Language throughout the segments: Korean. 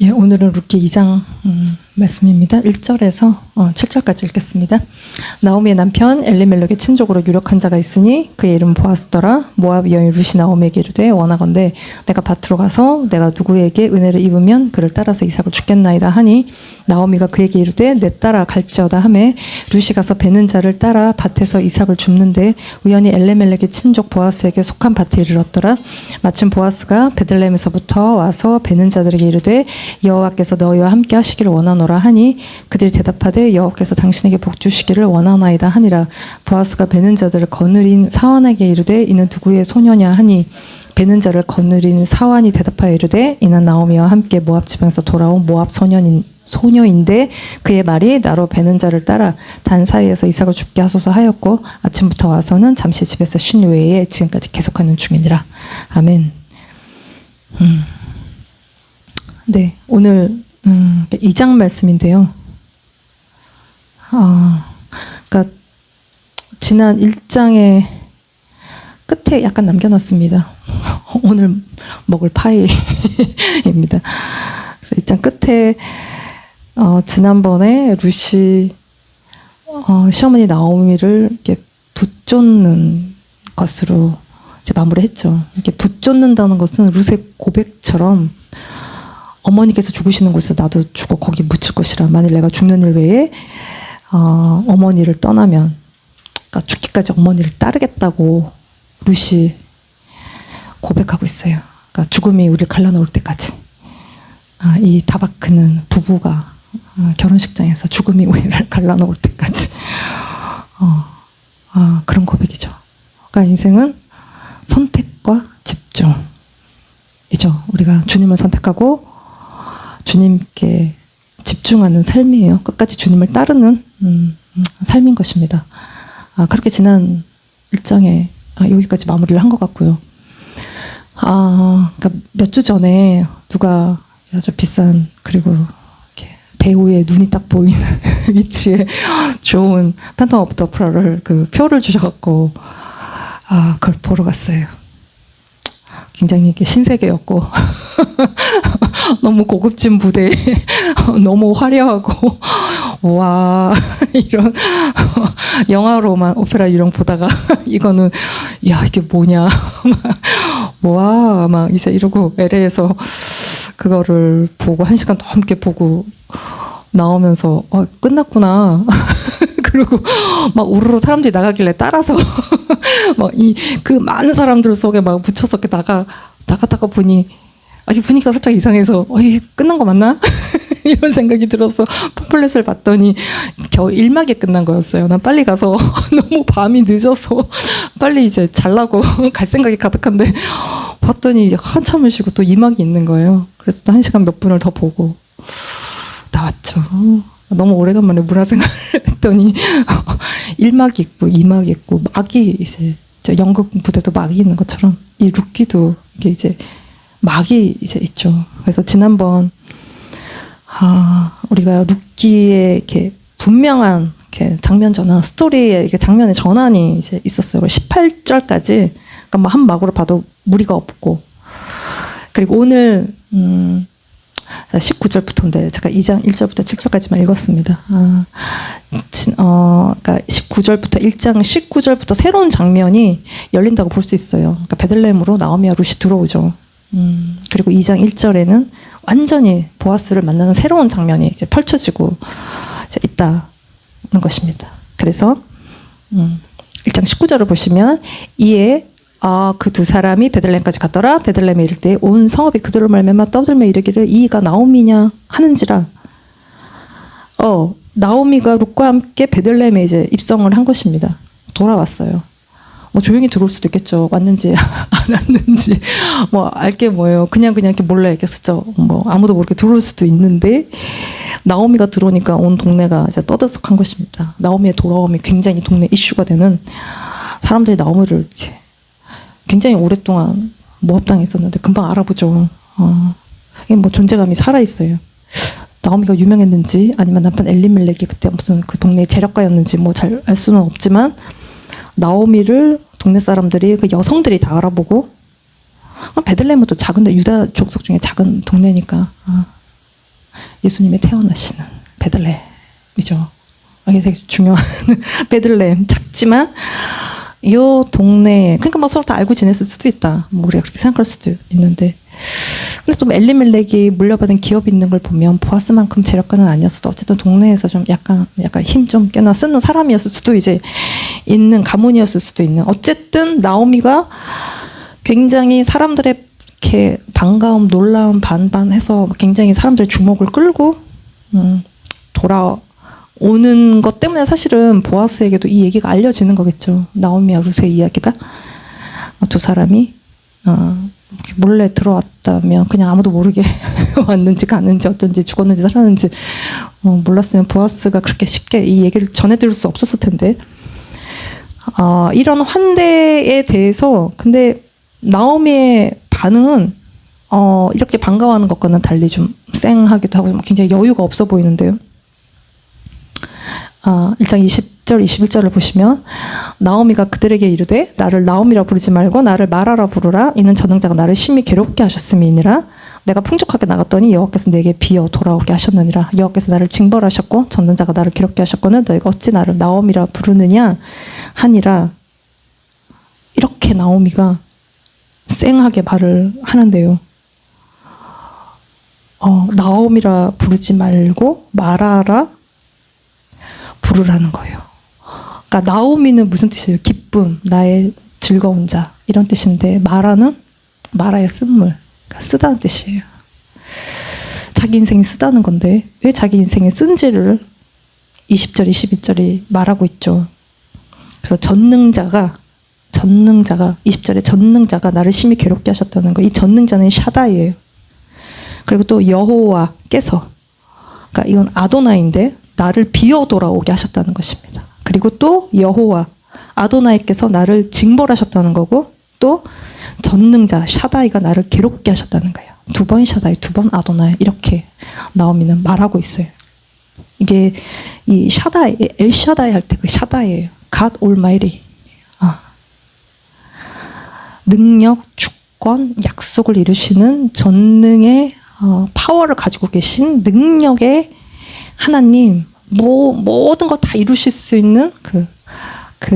예, 오늘은 룻기 2장 말씀입니다. 1절에서 7절까지 읽겠습니다. 나오미의 남편 엘리멜렉의 친족으로 유력한 자가 있으니 그의 이름은 보아스더라. 모압 여인 룻이 나오미에게 이르되 원하건대 내가 밭으로 가서 내가 누구에게 은혜를 입으면 그를 따라서 이삭을 죽겠나이다 하니 나오미가 그에게 이르되 내 따라 갈지어다 하매 룻이 가서 베는 자를 따라 밭에서 이삭을 줍는데 우연히 엘리멜렉의 친족 보아스에게 속한 밭에 이르렀더라. 마침 보아스가 베들레헴에서부터 와서 베는 자들에게 이르되 여호와께서 너희와 함께 하시기를 원하노라 하니 그들이 대답하되 여호와께서 당신에게 복 주시기를 원하나이다 하니라. 보아스가 베는 자들을 거느린 사환에게 이르되 이는 누구의 소녀냐 하니 베는 자를 거느린 사환이 대답하여 이르되 이는 나오미와 함께 모압 지방에서 돌아온 모압 소녀인데 그의 말이 나로 베는 자를 따라 단 사이에서 이삭을 죽게 하소서 하였고 아침부터 와서는 잠시 집에서 쉰 외에 지금까지 계속하는 중이니라. 아멘. 네, 오늘 2장 말씀인데요. 그러니까 지난 1장의 끝에 약간 남겨놨습니다. 오늘 먹을 파이입니다. 그래서 2장 끝에 지난번에 룻이 시어머니 나오미를 이렇게 붙쫓는 것으로 이제 마무리했죠. 이렇게 붙쫓는다는 것은 룻의 고백처럼 어머니께서 죽으시는 곳에서 나도 죽어 거기 묻힐 것이라. 만일 내가 죽는 일 외에 어머니를 떠나면, 그러니까 죽기까지 어머니를 따르겠다고 룻이 고백하고 있어요. 그러니까 죽음이 우리를 갈라놓을 때까지. 이 다바크는 부부가 결혼식장에서 죽음이 우리를 갈라놓을 때까지. 그런 고백이죠. 그러니까 인생은 선택과 집중이죠. 우리가 주님을 선택하고 주님께 집중하는 삶이에요. 끝까지 주님을 따르는 삶인 것입니다. 그렇게 지난 일정에 여기까지 마무리를 한 것 같고요. 그러니까 몇 주 전에 누가 아주 비싼 그리고 이렇게 배우의 눈이 딱 보이는 위치에 좋은 팬텀 오브 더 오페라를 그 표를 주셔갖고 그걸 보러 갔어요. 굉장히 이게 신세계였고 너무 고급진 무대에 너무 화려하고 와 이런 영화로만 오페라 유령 보다가 이거는 야 이게 뭐냐 와 막 이제 이러고 LA에서 그거를 보고 1시간 넘게 보고 나오면서 끝났구나. 그리고 막 우르르 사람들이 나가길래 따라서 막 그 많은 사람들 속에 막 묻혀서 나가다가 보니 분위기가 살짝 이상해서 이게 끝난 거 맞나? 이런 생각이 들어서 팜플렛을 봤더니 겨우 1막이 끝난 거였어요. 난 빨리 가서 너무 밤이 늦어서 빨리 이제 잘라고 갈 생각이 가득한데 봤더니 한참을 쉬고 또 2막이 있는 거예요. 그래서 또 1시간 몇 분을 더 보고 나왔죠. 너무 오래간만에 문화생활을 했더니 1막이 있고 2막이 있고 막이 이제 연극 무대도 막이 있는 것처럼 이 룻기도 이게 이제 막이 이제 있죠. 그래서 지난번 우리가 룻기의 이렇게 분명한 이렇게 장면 전환, 스토리의 이렇게 장면의 전환이 이제 있었어요. 18절까지 그러니까 뭐 한 막으로 봐도 무리가 없고 그리고 오늘 19절부터인데 제가 2장 1절부터 7절까지만 읽었습니다. 그러니까 19절부터 1장 19절부터 새로운 장면이 열린다고 볼 수 있어요. 그러니까 베들레헴으로 나오미와 룻이 들어오죠. 그리고 2장 1절에는 완전히 보아스를 만나는 새로운 장면이 이제 펼쳐지고 이제 있다는 것입니다. 그래서 1장 19절을 보시면 이에 그 두 사람이 베들레헴까지 갔더라. 베들레헴에 이를 때 온 성읍이 그들을 말미암아 떠들며 이르기를 이가 나오미냐 하는지라. 나오미가 룻과 함께 베들레헴에 이제 입성을 한 것입니다. 돌아왔어요. 조용히 들어올 수도 있겠죠. 왔는지 안 왔는지 알게 뭐예요. 그냥 이렇게 몰래 이렇게 스쳐 아무도 모르게 들어올 수도 있는데 나오미가 들어오니까 온 동네가 이제 떠들썩한 것입니다. 나오미의 돌아옴이 굉장히 동네 이슈가 되는 사람들이 나오미를 이제 굉장히 오랫동안 모압 땅에 있었는데 금방 알아보죠. 이게 존재감이 살아 있어요. 나오미가 유명했는지 아니면 남편 엘리멜렉이 그때 무슨 그 동네의 재력가였는지 잘 알 수는 없지만 나오미를 동네 사람들이 그 여성들이 다 알아보고 베들레헴은 또 작은데 유다 족속 중에 작은 동네니까 예수님이 태어나시는 베들레헴이죠. 이게 되게 중요한 베들레헴. 작지만 이 동네에, 그러니까 뭐 서로 다 알고 지냈을 수도 있다. 뭐 우리가 그렇게 생각할 수도 있는데, 근데 좀 엘리멜렉이 물려받은 기업이 있는 걸 보면 보아스만큼 재력가는 아니었어도 어쨌든 동네에서 좀 약간 힘 좀 꽤나 쓰는 사람이었을 수도 이제 있는 가문이었을 수도 있는. 어쨌든 나오미가 굉장히 사람들의 이렇게 반가움, 놀라움 반반해서 굉장히 사람들의 주목을 끌고 돌아오는 것 때문에 사실은 보아스에게도 이 얘기가 알려지는 거겠죠. 나오미와 룻의 이야기가 두 사람이 몰래 들어왔다면 그냥 아무도 모르게 왔는지 갔는지 어쩐지 죽었는지 살았는지 몰랐으면 보아스가 그렇게 쉽게 이 얘기를 전해드릴 수 없었을 텐데, 이런 환대에 대해서 근데 나오미의 반응은 이렇게 반가워하는 것과는 달리 좀 쌩하기도 하고 굉장히 여유가 없어 보이는데요. 1장 20절 21절을 보시면 나오미가 그들에게 이르되 나를 나오미라 부르지 말고 나를 마라라 부르라. 이는 전능자가 나를 심히 괴롭게 하셨음이니라. 내가 풍족하게 나갔더니 여호와께서 내게 비어 돌아오게 하셨느니라. 여호와께서 나를 징벌하셨고 전능자가 나를 괴롭게 하셨거늘 너희가 어찌 나를 나오미라 부르느냐 하니라. 이렇게 나오미가 쌩하게 말을 하는데요. 나오미라 부르지 말고 마라라 부르라는 거예요. 그러니까 나오미는 무슨 뜻이에요? 기쁨, 나의 즐거운 자 이런 뜻인데 마라는 마라의 쓴물, 그러니까 쓰다는 뜻이에요. 자기 인생이 쓰다는 건데 왜 자기 인생이 쓴지를 20절, 21절이 말하고 있죠. 그래서 전능자가 20절에 전능자가 나를 심히 괴롭게 하셨다는 거. 이 전능자는 샤다이예요. 그리고 또 여호와께서, 그러니까 이건 아도나이인데 나를 비어 돌아오게 하셨다는 것입니다. 그리고 또 여호와 아도나이께서 나를 징벌하셨다는 거고, 또 전능자 샤다이가 나를 괴롭게 하셨다는 거예요. 두 번 샤다이, 두 번 아도나이, 이렇게 나오미는 말하고 있어요. 이게 이 샤다이, 엘샤다이 할 때 그 샤다이예요. God Almighty. 능력, 주권, 약속을 이루시는 전능의 파워를 가지고 계신 능력의 하나님, 모든 거 다 이루실 수 있는 그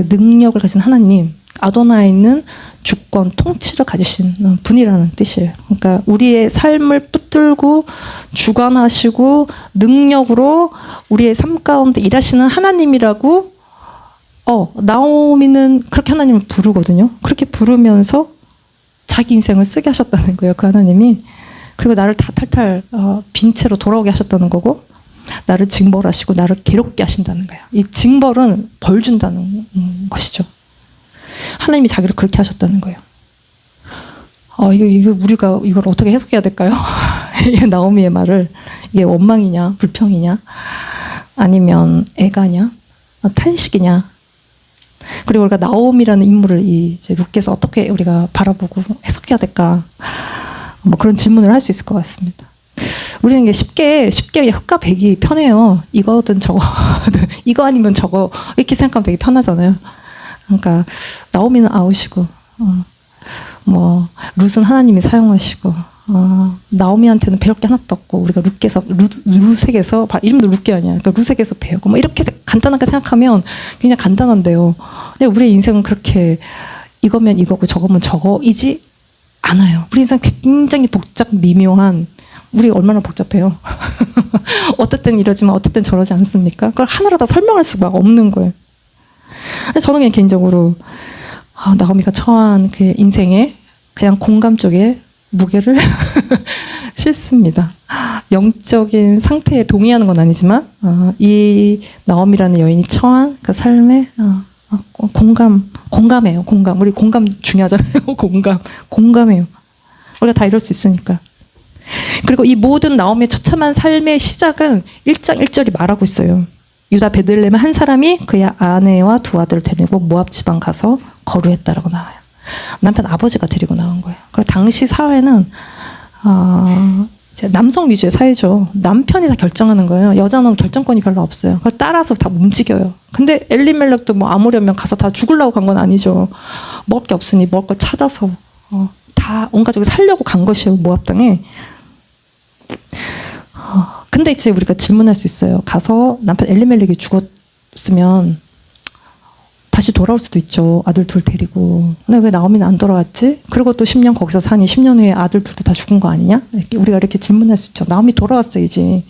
능력을 가진 하나님, 아도나이는 주권, 통치를 가지신 분이라는 뜻이에요. 그러니까 우리의 삶을 붙들고 주관하시고 능력으로 우리의 삶 가운데 일하시는 하나님이라고 나오미는 그렇게 하나님을 부르거든요. 그렇게 부르면서 자기 인생을 쓰게 하셨다는 거예요. 그 하나님이. 그리고 나를 다 탈탈 빈 채로 돌아오게 하셨다는 거고, 나를 징벌하시고 나를 괴롭게 하신다는 거예요. 이 징벌은 벌 준다는 것이죠. 하나님이 자기를 그렇게 하셨다는 거예요. 이거 우리가 이걸 어떻게 해석해야 될까요? 나오미의 말을 이게 원망이냐, 불평이냐, 아니면 애가냐, 탄식이냐. 그리고 우리가 나오미라는 인물을 이제 룻께서 어떻게 우리가 바라보고 해석해야 될까? 뭐 그런 질문을 할 수 있을 것 같습니다. 우리는 이게 쉽게 흑과 백이 편해요. 이거든 저거든, 이거 아니면 저거, 이렇게 생각하면 되게 편하잖아요. 그러니까 나오미는 아웃이고, 뭐 룻은 하나님이 사용하시고, 나오미한테는 배울 게 하나도 없고, 우리가 룻에게서 이름도 룻게 아니야. 그러니까 룻에게서 배우고, 뭐 이렇게 간단하게 생각하면 굉장히 간단한데요. 근데 우리의 인생은 그렇게 이거면 이거고 저거면 저거이지 않아요. 우리 인생 굉장히 복잡 미묘한, 우리 얼마나 복잡해요. 어떨 땐 이러지만 어떨 땐 저러지 않습니까? 그걸 하나로 다 설명할 수가 없는 거예요. 저는 그냥 개인적으로 나오미가 처한 그 인생에 그냥 공감 쪽에 무게를 싣습니다. 영적인 상태에 동의하는 건 아니지만 이 나오미라는 여인이 처한 그 삶에 공감해요. 우리 공감 중요하잖아요. 공감해요. 우리가 다 이럴 수 있으니까. 그리고 이 모든 나오미의 처참한 삶의 시작은 1장 1절이 말하고 있어요. 유다 베들레헴 한 사람이 그의 아내와 두 아들을 데리고 모압 지방 가서 거류했다라고 나와요. 남편 아버지가 데리고 나온 거예요. 그리고 당시 사회는 이제 남성 위주의 사회죠. 남편이 다 결정하는 거예요. 여자는 결정권이 별로 없어요. 그걸 따라서 다 움직여요. 근데 엘리멜렉도 뭐 아무려면 가서 다 죽으려고 간 건 아니죠. 먹을 게 없으니 먹을 걸 찾아서 다 온 가족이 살려고 간 것이에요. 모압 땅에. 근데 이제 우리가 질문할 수 있어요. 가서 남편 엘리멜렉이 죽었으면 다시 돌아올 수도 있죠. 아들 둘 데리고. 근데 왜 나오미는 안 돌아왔지? 그리고 또 10년 거기서 사니 10년 후에 아들 둘도 다 죽은 거 아니냐? 우리가 이렇게 질문할 수 있죠. 나오미 돌아왔어야지.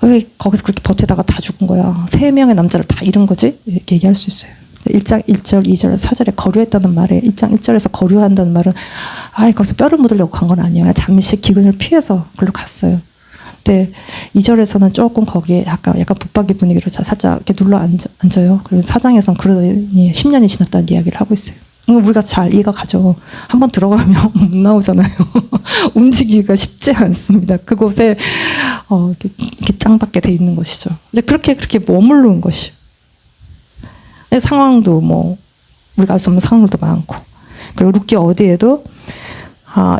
왜 거기서 그렇게 버티다가 다 죽은 거야? 3명의 남자를 다 잃은 거지? 이렇게 얘기할 수 있어요. 1장 1절, 2절, 4절에 거류했다는 말에 1장 1절에서 거류한다는 말은 거기서 뼈를 묻으려고 간 건 아니에요. 잠시 기근을 피해서 글로 갔어요. 근데 2절에서는 조금 거기에 약간 붙박이 분위기로 살짝 이렇게 눌러 앉아요. 그리고 4장에서는 그러더니 10년이 지났다는 이야기를 하고 있어요. 우리가 잘 이해가 가죠. 한번 들어가면 못 나오잖아요. 움직이기가 쉽지 않습니다. 그곳에 이렇게 짱박게 돼 있는 것이죠. 이제 그렇게 머무르는 것이요. 상황도 우리가 알 수 없는 상황들도 많고, 그리고 룻기 어디에도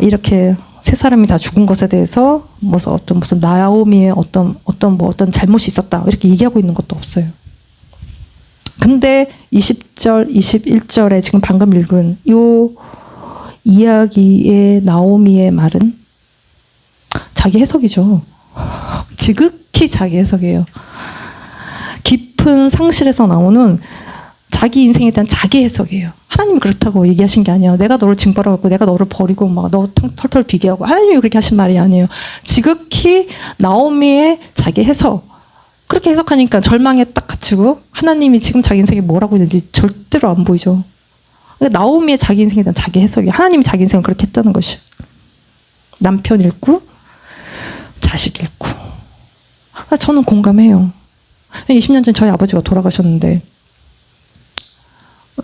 이렇게 세 사람이 다 죽은 것에 대해서 무슨 나오미의 어떤 잘못이 있었다 이렇게 얘기하고 있는 것도 없어요. 근데 20절, 21절에 지금 방금 읽은 요 이야기의 나오미의 말은 자기 해석이죠. 지극히 자기 해석이에요. 깊은 상실에서 나오는 자기 인생에 대한 자기 해석이에요. 하나님이 그렇다고 얘기하신 게 아니에요. 내가 너를 징벌하고 내가 너를 버리고 막 너 털털 비교하고 하나님이 그렇게 하신 말이 아니에요. 지극히 나오미의 자기 해석. 그렇게 해석하니까 절망에 딱 갇히고 하나님이 지금 자기 인생에 뭘 하고 있는지 절대로 안 보이죠. 그러니까 나오미의 자기 인생에 대한 자기 해석이에요. 하나님이 자기 인생을 그렇게 했다는 것이에요. 남편 잃고 자식 잃고. 저는 공감해요. 20년 전에 저희 아버지가 돌아가셨는데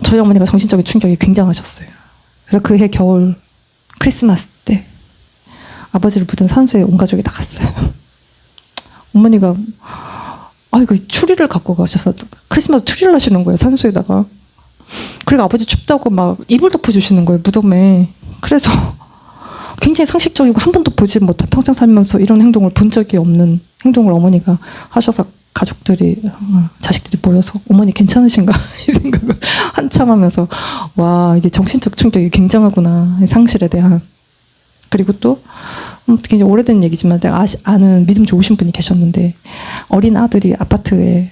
저희 어머니가 정신적인 충격이 굉장하셨어요. 그래서 그해 겨울 크리스마스 때 아버지를 묻은 산소에 온 가족이 다 갔어요. 어머니가 그 추리를 갖고 가셔서 크리스마스 추리를 하시는 거예요, 산소에다가. 그리고 아버지 춥다고 막 이불 덮어주시는 거예요, 무덤에. 그래서 굉장히 상식적이고 한 번도 보지 못한, 평생 살면서 이런 행동을 본 적이 없는 행동을 어머니가 하셔서 가족들이, 자식들이 모여서 어머니 괜찮으신가 이 생각을 한참 하면서, 와, 이게 정신적 충격이 굉장하구나, 이 상실에 대한. 그리고 또 굉장히 오래된 얘기지만 내가 아는 믿음 좋으신 분이 계셨는데, 어린 아들이 아파트에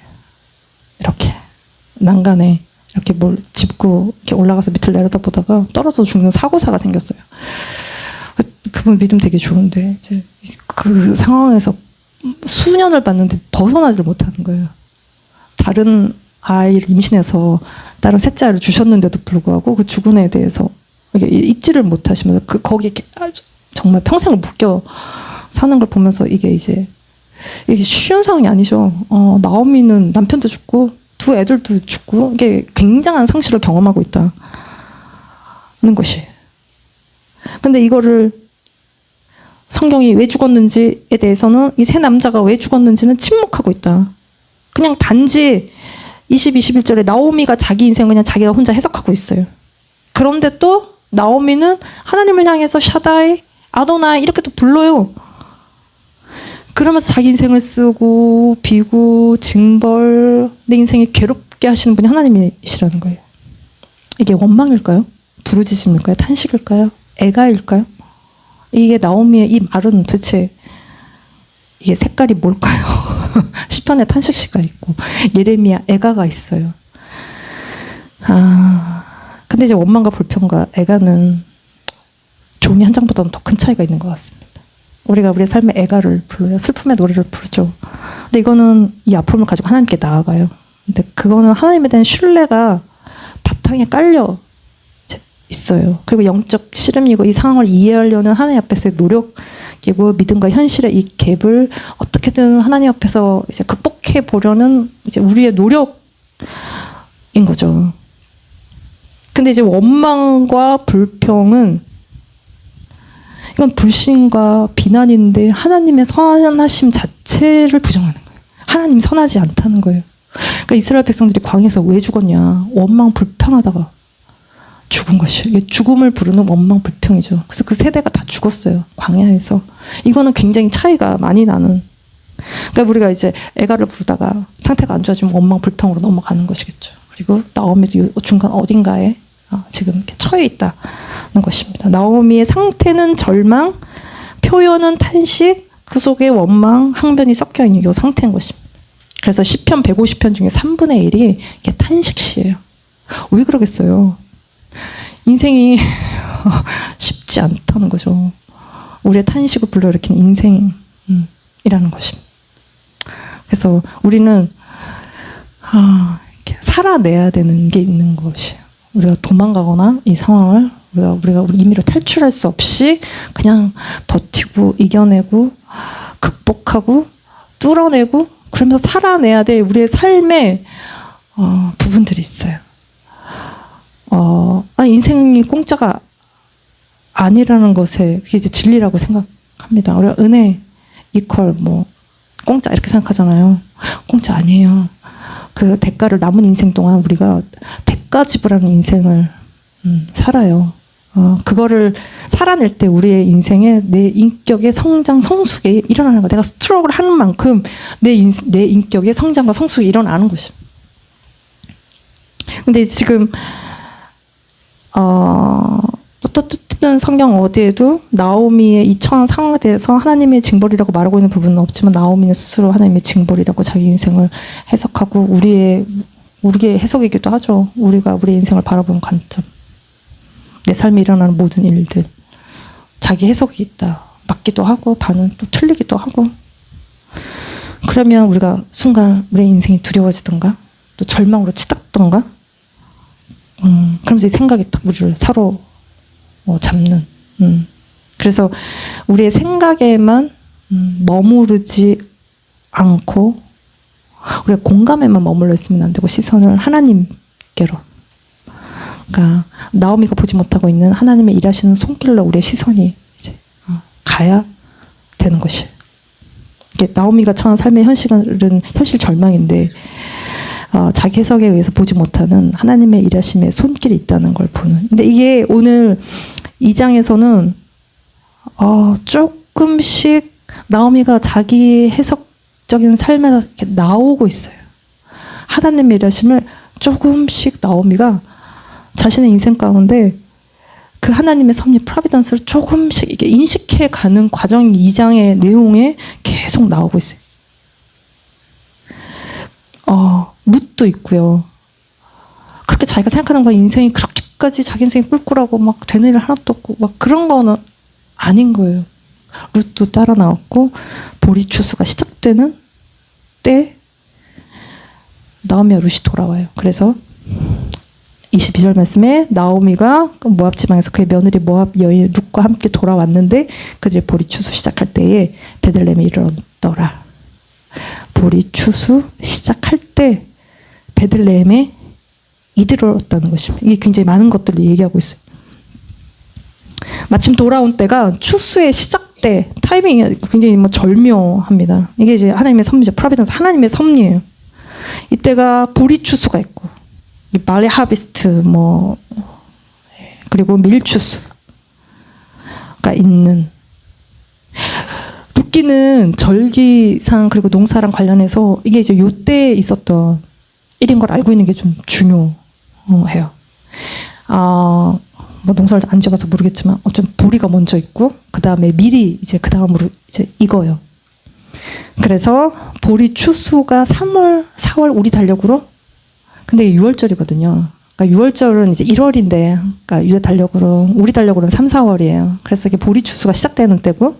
이렇게 난간에 이렇게 뭘 짚고 이렇게 올라가서 밑을 내려다보다가 떨어져 죽는 사고사가 생겼어요. 그분 믿음 되게 좋은데 이제 그 상황에서 수년을 봤는데 벗어나질 못하는 거예요. 다른 아이를 임신해서 다른 셋째 아이를 주셨는데도 불구하고 그 죽은 애에 대해서 잊지를 못하시면서 거기에 정말 평생을 묶여 사는 걸 보면서 이게 쉬운 상황이 아니죠. 나오미는 남편도 죽고 두 애들도 죽고 이게 굉장한 상실을 경험하고 있다는 것이. 근데 이거를 성경이 왜 죽었는지에 대해서는, 이 세 남자가 왜 죽었는지는 침묵하고 있다. 그냥 단지 21절에 나오미가 자기 인생을 그냥 자기가 혼자 해석하고 있어요. 그런데 또 나오미는 하나님을 향해서 샤다이, 아도나이 이렇게 또 불러요. 그러면서 자기 인생을 쓰고 비고 징벌, 내 인생이 괴롭게 하시는 분이 하나님이시라는 거예요. 이게 원망일까요? 부르짖음일까요? 탄식일까요? 애가일까요? 이게 나오미의 이 말은 도대체 이게 색깔이 뭘까요? 시편에 탄식시가 있고 예레미야 애가가 있어요. 근데 이제 원망과 불평과 애가는 종이 한 장보다는 더 큰 차이가 있는 것 같습니다. 우리가 우리의 삶의 애가를 불러요. 슬픔의 노래를 부르죠. 근데 이거는 이 아픔을 가지고 하나님께 나아가요. 근데 그거는 하나님에 대한 신뢰가 바탕에 깔려 있어요. 그리고 영적 씨름이고 이 상황을 이해하려는 하나님 앞에서의 노력이고 믿음과 현실의 이 갭을 어떻게든 하나님 앞에서 이제 극복해 보려는 이제 우리의 노력인 거죠. 근데 이제 원망과 불평은 이건 불신과 비난인데 하나님의 선하심 자체를 부정하는 거예요. 하나님이 선하지 않다는 거예요. 그러니까 이스라엘 백성들이 광야에서 왜 죽었냐? 원망 불평하다가 죽은 것이에요. 이게 죽음을 부르는 원망 불평이죠. 그래서 그 세대가 다 죽었어요. 광야에서. 이거는 굉장히 차이가 많이 나는. 그러니까 우리가 이제 애가를 부르다가 상태가 안 좋아지면 원망 불평으로 넘어가는 것이겠죠. 그리고 나오미도 중간 어딘가에 지금 이렇게 처해 있다는 것입니다. 나오미의 상태는 절망, 표현은 탄식, 그 속에 원망, 항변이 섞여 있는 이 상태인 것입니다. 그래서 시편 150편 중에 3분의 1이 이게 탄식시예요. 왜 그러겠어요? 인생이 쉽지 않다는 거죠. 우리의 탄식을 불러일으키는 인생이라는 것입니다. 그래서 우리는 이렇게 살아내야 되는 게 있는 것이에요. 우리가 도망가거나 이 상황을 우리가 우리 임의로 탈출할 수 없이 그냥 버티고 이겨내고 극복하고 뚫어내고 그러면서 살아내야 될 우리의 삶의 부분들이 있어요. 인생이 공짜가 아니라는 것에 그게 이제 진리라고 생각합니다. 우리가 은혜 이퀄 뭐 공짜 이렇게 생각하잖아요. 공짜 아니에요. 그 대가를 남은 인생 동안 우리가 대가 지불하는 인생을 살아요. 그거를 살아낼 때 우리의 인생에 내 인격의 성장, 성숙이 일어나는 거야. 내가 스트로크를 하는 만큼 내 인격의 성장과 성숙이 일어나는 것이야. 근데 지금 어떻든 성경 어디에도 나오미의 이 처한 상황에 대해서 하나님의 징벌이라고 말하고 있는 부분은 없지만 나오미는 스스로 하나님의 징벌이라고 자기 인생을 해석하고 우리의 해석이기도 하죠. 우리가 우리 인생을 바라보는 관점. 내 삶에 일어나는 모든 일들. 자기 해석이 있다. 맞기도 하고 반은 또 틀리기도 하고. 그러면 우리가 순간 우리의 인생이 두려워지던가 또 절망으로 치닫던가 그러면서 이 생각이 딱 우리를 사로잡는. 그래서 우리의 생각에만 머무르지 않고 우리가 공감에만 머물러 있으면 안 되고 시선을 하나님께로. 그러니까 나오미가 보지 못하고 있는 하나님의 일하시는 손길로 우리의 시선이 이제 가야 되는 것이. 나오미가 처한 삶의 현실은 현실 절망인데 자기 해석에 의해서 보지 못하는 하나님의 일하심의 손길이 있다는 걸 보는. 근데 이게 오늘 2장에서는 조금씩 나오미가 자기 해석적인 삶에서 이렇게 나오고 있어요. 하나님의 일하심을 조금씩 나오미가 자신의 인생 가운데 그 하나님의 섭리 프로비던스를 조금씩 이게 인식해 가는 과정이 2장의 내용에 계속 나오고 있어요. 룻도 있고요. 그렇게 자기가 생각하는 거 인생이 그렇게까지 자기 인생이 꿀꿀하고 막 되는 일 하나도 없고 막 그런 거는 아닌 거예요. 룻도 따라 나왔고 보리 추수가 시작되는 때 나오미와 룻이 돌아와요. 그래서 22절 말씀에 나오미가 모압 지방에서 그의 며느리 모압 여인 룻과 함께 돌아왔는데 그들이 보리 추수 시작할 때에 베들레헴에 이르렀더라. 보리 추수 시작할 때 베들레헴에 이르렀다는 것입니다. 이게 굉장히 많은 것들을 얘기하고 있어요. 마침 돌아온 때가 추수의 시작 때 타이밍이 굉장히 절묘합니다. 이게 이제 하나님의 섭리죠. 프로비던스 하나님의 섭리예요. 이때가 보리 추수가 있고 말레 하비스트 그리고 밀 추수가 있는. 룻기는 절기상 그리고 농사랑 관련해서 이게 이제 요때에 있었던 일인 걸 알고 있는 게 좀 중요해요. 농사를 안 지어봐서 모르겠지만 어쨌든 보리가 먼저 있고 그 다음에 밀이 이제 그 다음으로 이제 익어요. 그래서 보리 추수가 3월, 4월 우리 달력으로. 근데 6월절이거든요. 그러니까 6월절은 이제 1월인데, 그러니까 유대 달력으로 우리 달력으로는 3, 4월이에요. 그래서 이게 보리 추수가 시작되는 때고.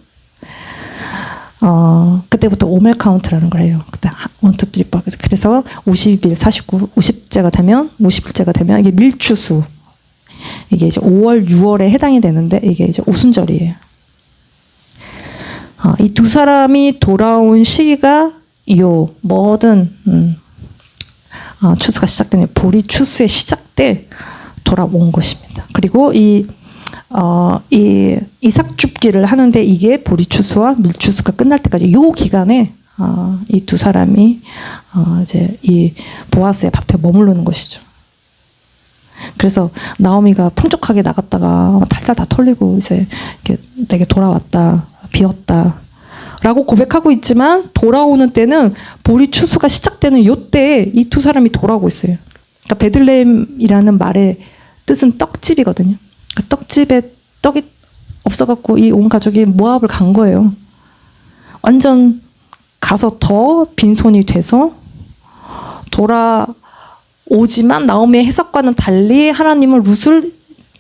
그때부터 오멜 카운트라는 걸 해요. 그때 1, 2, 3, 4. 그래서 50일, 49, 50제가 되면 50일째가 되면 이게 밀추수. 이게 이제 5월, 6월에 해당이 되는데 이게 이제 오순절이에요. 이 두 사람이 돌아온 시기가 요 뭐든 추수가 시작되는 보리 추수의 시작 때 돌아온 것입니다. 그리고 이 이삭줍기를 하는데 이게 보리 추수와 밀 추수가 끝날 때까지 요 기간에 이 두 사람이 이제 이 보아스의 밭에 머무르는 것이죠. 그래서 나오미가 풍족하게 나갔다가 탈탈 다 털리고 이제 이렇게 내게 돌아왔다, 비었다라고 고백하고 있지만 돌아오는 때는 보리 추수가 시작되는 요때에 이 두 사람이 돌아오고 있어요. 그러니까 베들레헴이라는 말의 뜻은 떡집이거든요. 그 떡집에 떡이 없어갖고 이 온 가족이 모압을 간 거예요. 완전 가서 더 빈손이 돼서 돌아오지만 나오미의 해석과는 달리 하나님은 룻을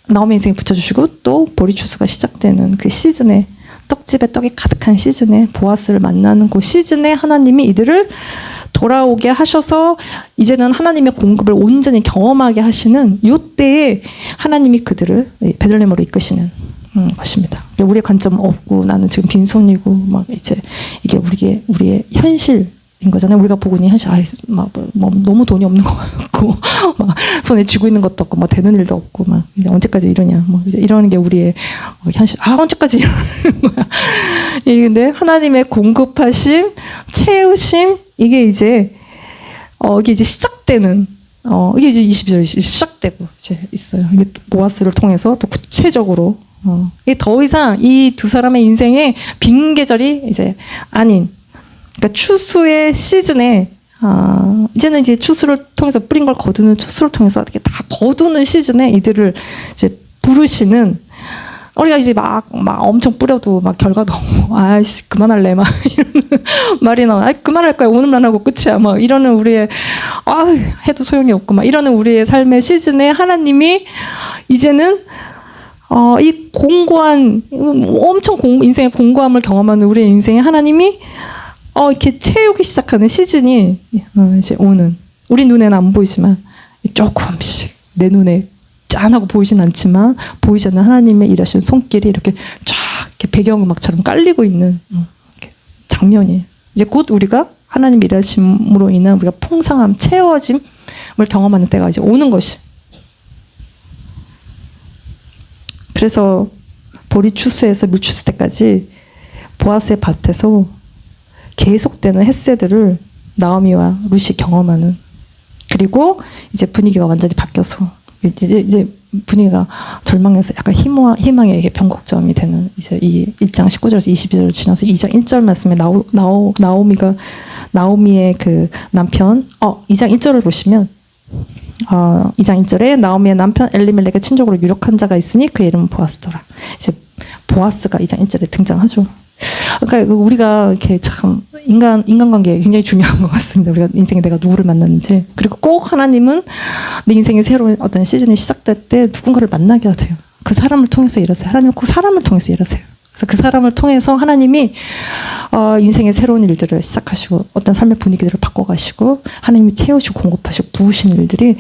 나오미 인생에 붙여주시고 또 보리추수가 시작되는 그 시즌에 떡집에 떡이 가득한 시즌에 보아스를 만나는 그 시즌에 하나님이 이들을 돌아오게 하셔서 이제는 하나님의 공급을 온전히 경험하게 하시는 이때에 하나님이 그들을 베들레헴으로 이끄시는 것입니다. 우리의 관점 없고 나는 지금 빈손이고 막 이제 이게 우리의 현실인 거잖아요. 우리가 보고 있는 현실, 뭐 너무 돈이 없는 것 같고, 막 손에 쥐고 있는 것도 없고, 막 되는 일도 없고, 막 언제까지 이러냐, 뭐 이제 이러는 게 우리의 현실. 언제까지 이러는 거야. 근데 하나님의 공급하심, 채우심, 이게 이제 시작되는. 이게 이제 22절이 시작되고 이제 있어요. 이게 보아스를 통해서 또 구체적으로. 이게 더 이상 이 두 사람의 인생에 빈 계절이 이제 아닌, 그러니까 추수의 시즌에 이제는 이제 추수를 통해서 뿌린 걸 거두는 추수를 통해서 이렇게 다 거두는 시즌에 이들을 이제 부르시는, 우리가 이제 막 엄청 뿌려도 막 결과도 없고, 아이씨 그만할래 막 이러는 말이 나와. 그만할 거야, 오늘만 하고 끝이야 막 이러는 우리의 해도 소용이 없고 막 이러는 우리의 삶의 시즌에 하나님이 이제는 이 공고한 엄청 인생의 공고함을 경험하는 우리의 인생에 하나님이 이렇게 채우기 시작하는 시즌이 이제 오는, 우리 눈에는 안 보이지만 조금씩 내 눈에 짠하고 보이진 않지만 보이지 않는 하나님의 일하시는 손길이 이렇게 쫙 이렇게 배경음악처럼 깔리고 있는 장면이에요. 이제 곧 우리가 하나님 일하심으로 인한 우리가 풍성함, 채워짐을 경험하는 때가 이제 오는 것이. 그래서 보리 추수에서 밀 추수 때까지 보아스의 밭에서 계속되는 헤세드를 나오미와 룻이 경험하는, 그리고 이제 분위기가 완전히 바뀌어서 이제 분위기가 절망에서 약간 희망의 이게 변곡점이 되는, 이제 이 1장 19절에서 22절을 지나서 2장 1절 말씀에 나오미의 그 남편, 2장 1절을 보시면 2장 1절에 나오미의 남편 엘리멜렉의 친족으로 유력한 자가 있으니 그의 이름은 보아스더라. 이제 보아스가 2장 1절에 등장하죠. 그러니까 우리가 이렇게 참 인간관계 굉장히 중요한 것 같습니다. 우리가 인생에 내가 누구를 만났는지, 그리고 꼭 하나님은 내 인생의 새로운 어떤 시즌이 시작될 때 누군가를 만나게 하세요. 그 사람을 통해서 일하세요. 하나님은 꼭 사람을 통해서 일하세요. 그래서 그 사람을 통해서 하나님이 인생의 새로운 일들을 시작하시고 어떤 삶의 분위기들을 바꿔가시고 하나님이 채우시고 공급하시고 부으시는 일들이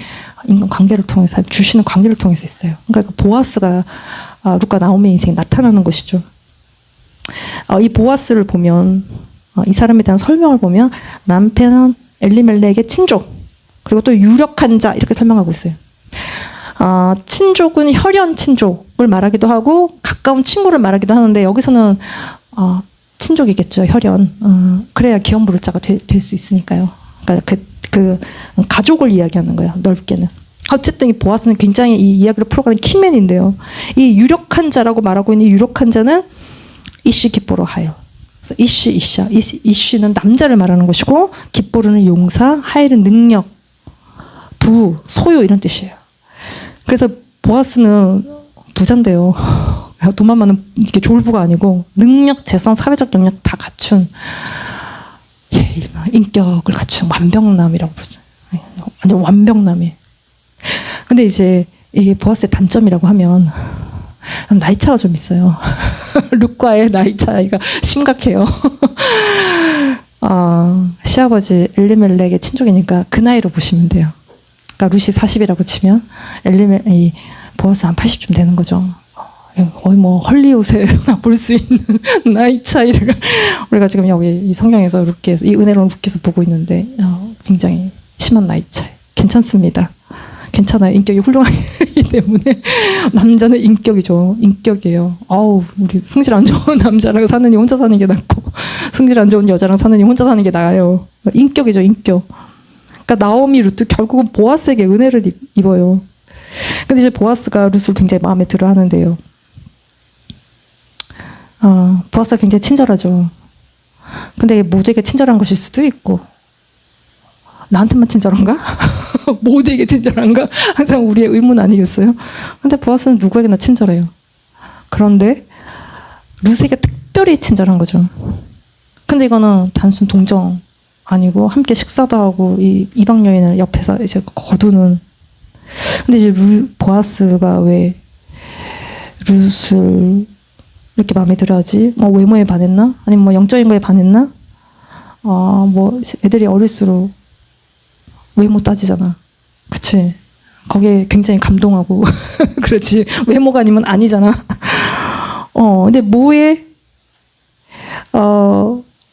인간 관계를 통해서, 주시는 관계를 통해서 있어요. 그러니까 그 보아스가 룻과 나오미의 인생에 나타나는 것이죠. 이 보아스를 보면 이 사람에 대한 설명을 보면 남편 엘리멜렉의 친족, 그리고 또 유력한 자, 이렇게 설명하고 있어요. 친족은 혈연 친족을 말하기도 하고 가까운 친구를 말하기도 하는데 여기서는 친족이겠죠. 혈연. 그래야 기업 부를 자가 될 수 있으니까요. 그러니까 그 가족을 이야기하는 거예요. 넓게는. 어쨌든 이 보아스는 굉장히 이 이야기를 풀어가는 키맨인데요. 이 유력한 자라고 말하고 있는 이 유력한 자는 이시 깃보로 하여. 그래서 이시야. 이시는 남자를 말하는 것이고 깃보르는 용사, 하일은 능력, 부, 소유 이런 뜻이에요. 그래서 보아스는 부자인데요. 돈만 많은 이게 졸부가 아니고 능력, 재산, 사회적 능력 다 갖춘 인격을 갖춘 완벽남이라고 부르죠. 완전 완벽남이에요. 근데 이제 이게 보아스의 단점이라고 하면 나이 차가 좀 있어요. 룻과의 나이 차이가 심각해요. 시아버지 엘리멜렉의 친족이니까 그 나이로 보시면 돼요. 그러니까 룻이 40이라고 치면 이 보아스 한 80쯤 되는 거죠. 거의 뭐 헐리우드에서나 볼 수 있는 나이 차이를 우리가 지금 여기 이 성경에서 룻기에서 이 은혜로운 룻기에서 보고 있는데 굉장히 심한 나이 차이. 괜찮습니다. 괜찮아요. 인격이 훌륭하기 때문에 남자는 인격이죠. 인격이에요. 우리 승질 안 좋은 남자랑 사느니 혼자 사는 게 낫고 승질 안 좋은 여자랑 사느니 혼자 사는 게 나아요. 인격이죠. 인격. 그러니까 나오미, 룻도 결국은 보아스에게 은혜를 입어요. 근데 이제 보아스가 룻을 굉장히 마음에 들어 하는데요. 보아스가 굉장히 친절하죠. 근데 모두에게 친절한 것일 수도 있고 나한테만 친절한가? 모두에게 친절한가? 항상 우리의 의문 아니겠어요? 근데 보아스는 누구에게나 친절해요. 그런데 룻에게 특별히 친절한 거죠. 근데 이거는 단순 동정 아니고 함께 식사도 하고 이 이방 여인을 옆에서 이제 거두는. 근데 이제 보아스가 왜 룻을 이렇게 마음에 들어하지? 뭐 외모에 반했나? 아니면 뭐 영적인 거에 반했나? 뭐 애들이 어릴수록 외모 따지잖아. 그치? 거기에 굉장히 감동하고 그렇지. 외모가 아니면 아니잖아. 근데 뭐에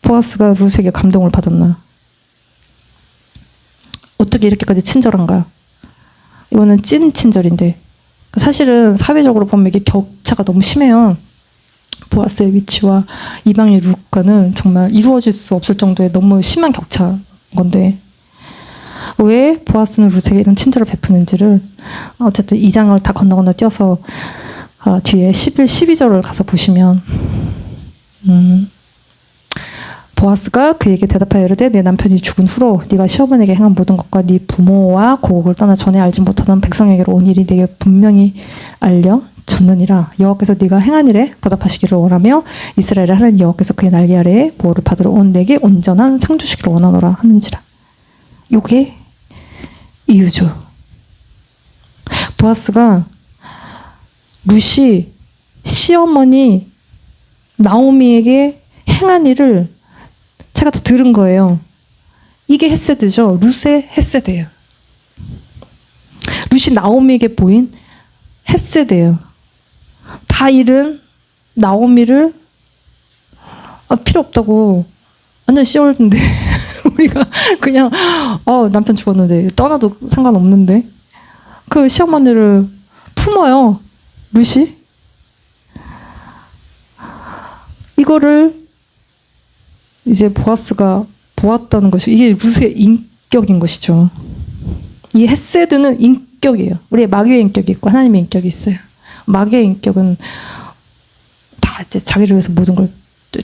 보아스가 룻에게 감동을 받았나? 어떻게 이렇게까지 친절한가? 이거는 찐 친절인데 사실은 사회적으로 보면 이게 격차가 너무 심해요. 보아스의 위치와 이방의 룻과는 정말 이루어질 수 없을 정도의 너무 심한 격차인 건데 왜 보아스는 룻에게 이런 친절을 베푸는지를 어쨌든 2장을 다 건너 뛰어서 뒤에 11, 12절을 가서 보시면 보아스가 그에게 대답하여 이르되 내 남편이 죽은 후로 네가 시어머니에게 행한 모든 것과 네 부모와 고국을 떠나 전에 알지 못하던 백성에게로 온 일이 네게 분명히 알려졌느니라. 여호와께서 네가 행한 일에 보답하시기를 원하며 이스라엘의 하나님 여호와께서 그의 날개 아래에 보호를 받으러 온 내게 온전한 상 주시기를 원하노라 하는지라. 요게 이유죠. 보아스가 룻이 시어머니 나오미에게 행한 일을 제가 다 들은 거예요. 이게 헤세드죠. 룻의 헤세드예요. 룻이 나오미에게 보인 헤세드예요. 다 잃은 나오미를 필요 없다고 완전 씨월드인데 우리가 그냥 남편 죽었는데 떠나도 상관없는데 그 시어머니를 품어요. 룻이 이거를 이제 보아스가 보았다는 것이 이게 룻의 인격인 것이죠. 이 헤세드는 인격이에요. 우리의 마귀의 인격이 있고 하나님의 인격이 있어요. 마귀의 인격은 다 이제 자기를 위해서 모든 걸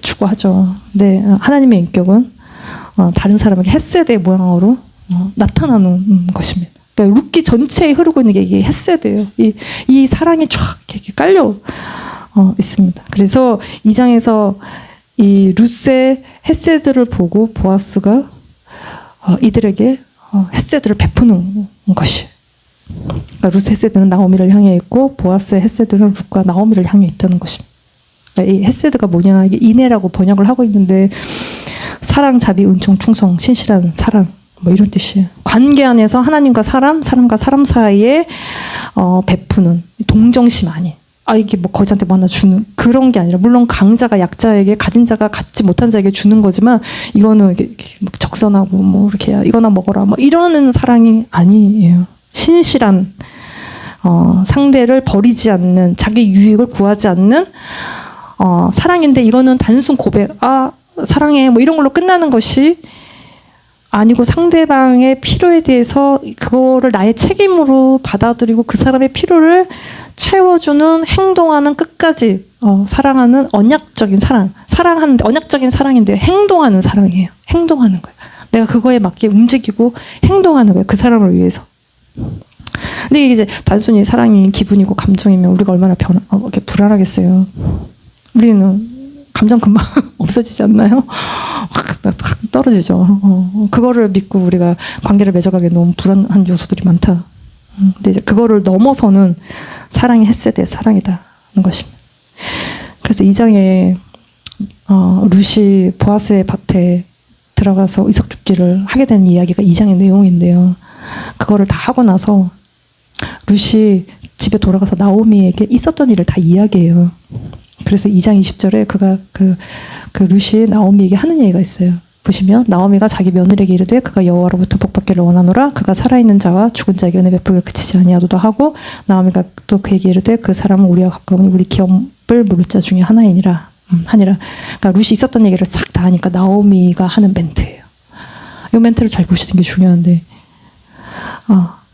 추구하죠. 근데 하나님의 인격은 다른 사람에게 헤세드의 모양으로 나타나는 것입니다. 그러니까 룻기 전체에 흐르고 있는 게 이게 헤세드예요. 이 사랑이 쫙 이렇게 깔려 있습니다. 그래서 2장에서 이 룻의 헤세드를 보고 보아스가 이들에게 헤세드를 베푸는 것이. 그러니까 룻의 헤세드는 나오미를 향해 있고 보아스의 헤세드는 룻과 나오미를 향해 있다는 것입니다. 그러니까 이 헤세드가 뭐냐 이게 인애라고 번역을 하고 있는데 사랑, 자비, 은총, 충성, 신실한 사랑 뭐 이런 뜻이에요. 관계 안에서 하나님과 사람과 사람 사이에 베푸는 동정심 아니에요. 이게 뭐 거지한테 뭐 하나 주는 그런 게 아니라 물론 강자가 약자에게 가진 자가 갖지 못한 자에게 주는 거지만 이거는 이렇게 적선하고 뭐 이렇게 이거나 먹어라 뭐 이러는 사랑이 아니에요. 신실한 상대를 버리지 않는 자기 유익을 구하지 않는 사랑인데 이거는 단순 고백 사랑해 뭐 이런 걸로 끝나는 것이 아니고 상대방의 필요에 대해서 그거를 나의 책임으로 받아들이고 그 사람의 필요를 채워주는 행동하는 끝까지 사랑하는 언약적인 사랑하는데 언약적인 사랑인데 행동하는 사랑이에요. 행동하는 거예요. 내가 그거에 맞게 움직이고 행동하는 거예요. 그 사람을 위해서. 근데 이게 이제 단순히 사랑이 기분이고 감정이면 우리가 얼마나 이렇게 불안하겠어요. 우리는 감정 금방 없어지지 않나요? 확 떨어지죠. 그거를 믿고 우리가 관계를 맺어가기에 너무 불안한 요소들이 많다. 근데 이제 그거를 넘어서는 사랑이 헤세드의 사랑이다는 것입니다. 그래서 2장에 룻이 보아스의 밭에 들어가서 이삭줍기를 하게 된 이야기가 2장의 내용인데요. 그거를 다 하고 나서 룻이 집에 돌아가서 나오미에게 있었던 일을 다 이야기해요. 그래서 2장 20절에 그가 그 룻이 나오미에게 하는 얘기가 있어요. 보시면 나오미가 자기 며느리에게 이르되 그가 여호와로부터 복받기를 원하노라 그가 살아있는 자와 죽은 자에게 은혜 베풀기를 그치지 아니하도다 하고 나오미가 또 그에게 이르되 그 사람은 우리와 가까우니 우리 기업을 물을 자 중에 하나이니라 하니라. 그러니까 룻이 있었던 얘기를 싹 다 하니까 나오미가 하는 멘트예요. 이 멘트를 잘 보시는 게 중요한데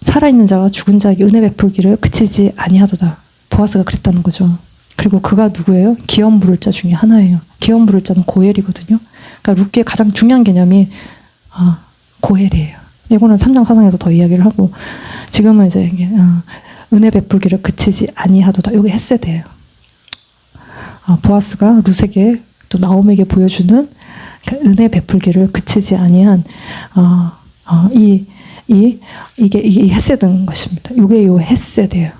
살아있는 자와 죽은 자에게 은혜 베풀기를 그치지 아니하도다. 보아스가 그랬다는 거죠. 그리고 그가 누구예요? 기업 물을 자 중에 하나예요. 기업 물을 자는 고엘이거든요. 그러니까 룻기의 가장 중요한 개념이 고엘이에요. 이거는 3장 4장에서 더 이야기를 하고 지금은 이제 은혜 베풀기를 그치지 아니하도다. 이게 헤세드예요. 보아스가 룻에게 또 나오미에게 보여주는 그러니까 은혜 베풀기를 그치지 아니한 이게 헤세드인 것입니다. 이게 요 헤세드예요.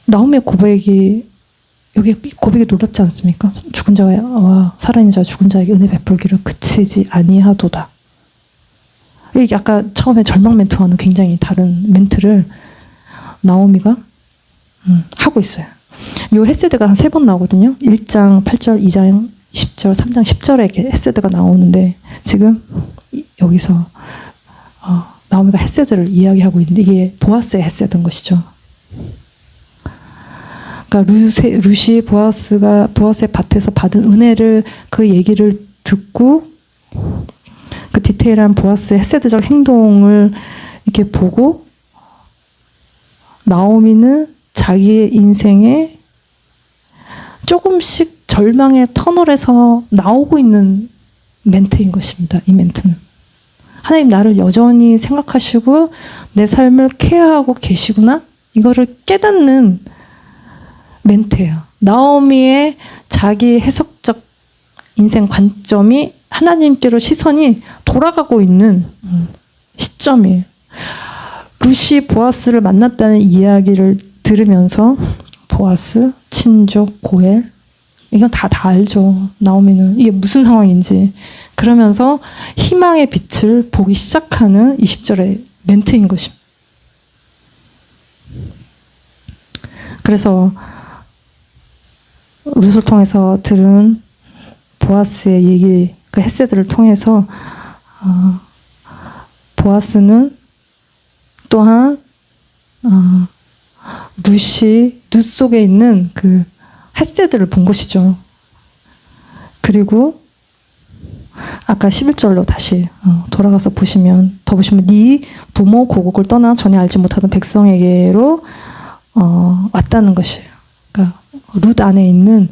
나오미의 고백이 여기 고백이 놀랍지 않습니까? 죽은 자와 살아있는 자와 죽은 자에게 은혜 베풀기를 그치지 아니하도다. 이게 아까 처음에 절망 멘트와는 굉장히 다른 멘트를 나오미가 하고 있어요. 이 헤세드가 한 3번 나오거든요. 1장 8절, 2장 10절, 3장 10절에 이렇게 헤세드가 나오는데 지금 여기서 나오미가 헤세드를 이야기하고 있는데 이게 보아스의 헤세드인 것이죠. 그러니까 루시 보아스의 밭에서 받은 은혜를 그 얘기를 듣고 그 디테일한 보아스의 헤세드적 행동을 이렇게 보고 나오미는 자기의 인생에 조금씩 절망의 터널에서 나오고 있는 멘트인 것입니다. 이 멘트는 하나님 나를 여전히 생각하시고 내 삶을 케어하고 계시구나 이거를 깨닫는 멘트예요. 나오미의 자기 해석적 인생 관점이 하나님께로 시선이 돌아가고 있는 시점이에요. 루시 보아스를 만났다는 이야기를 들으면서 보아스, 친족, 고엘 이건 다 알죠. 나오미는 이게 무슨 상황인지 그러면서 희망의 빛을 보기 시작하는 20절의 멘트인 것입니다. 그래서 룻을 통해서 들은 보아스의 얘기, 그 헤세드를 통해서 보아스는 또한 룻 속에 있는 그 헤세드를 본 것이죠. 그리고 아까 11절로 다시 돌아가서 보시면 네 부모 고국을 떠나 전혀 알지 못하던 백성에게로 왔다는 것이에요. 그러니까 룻 안에 있는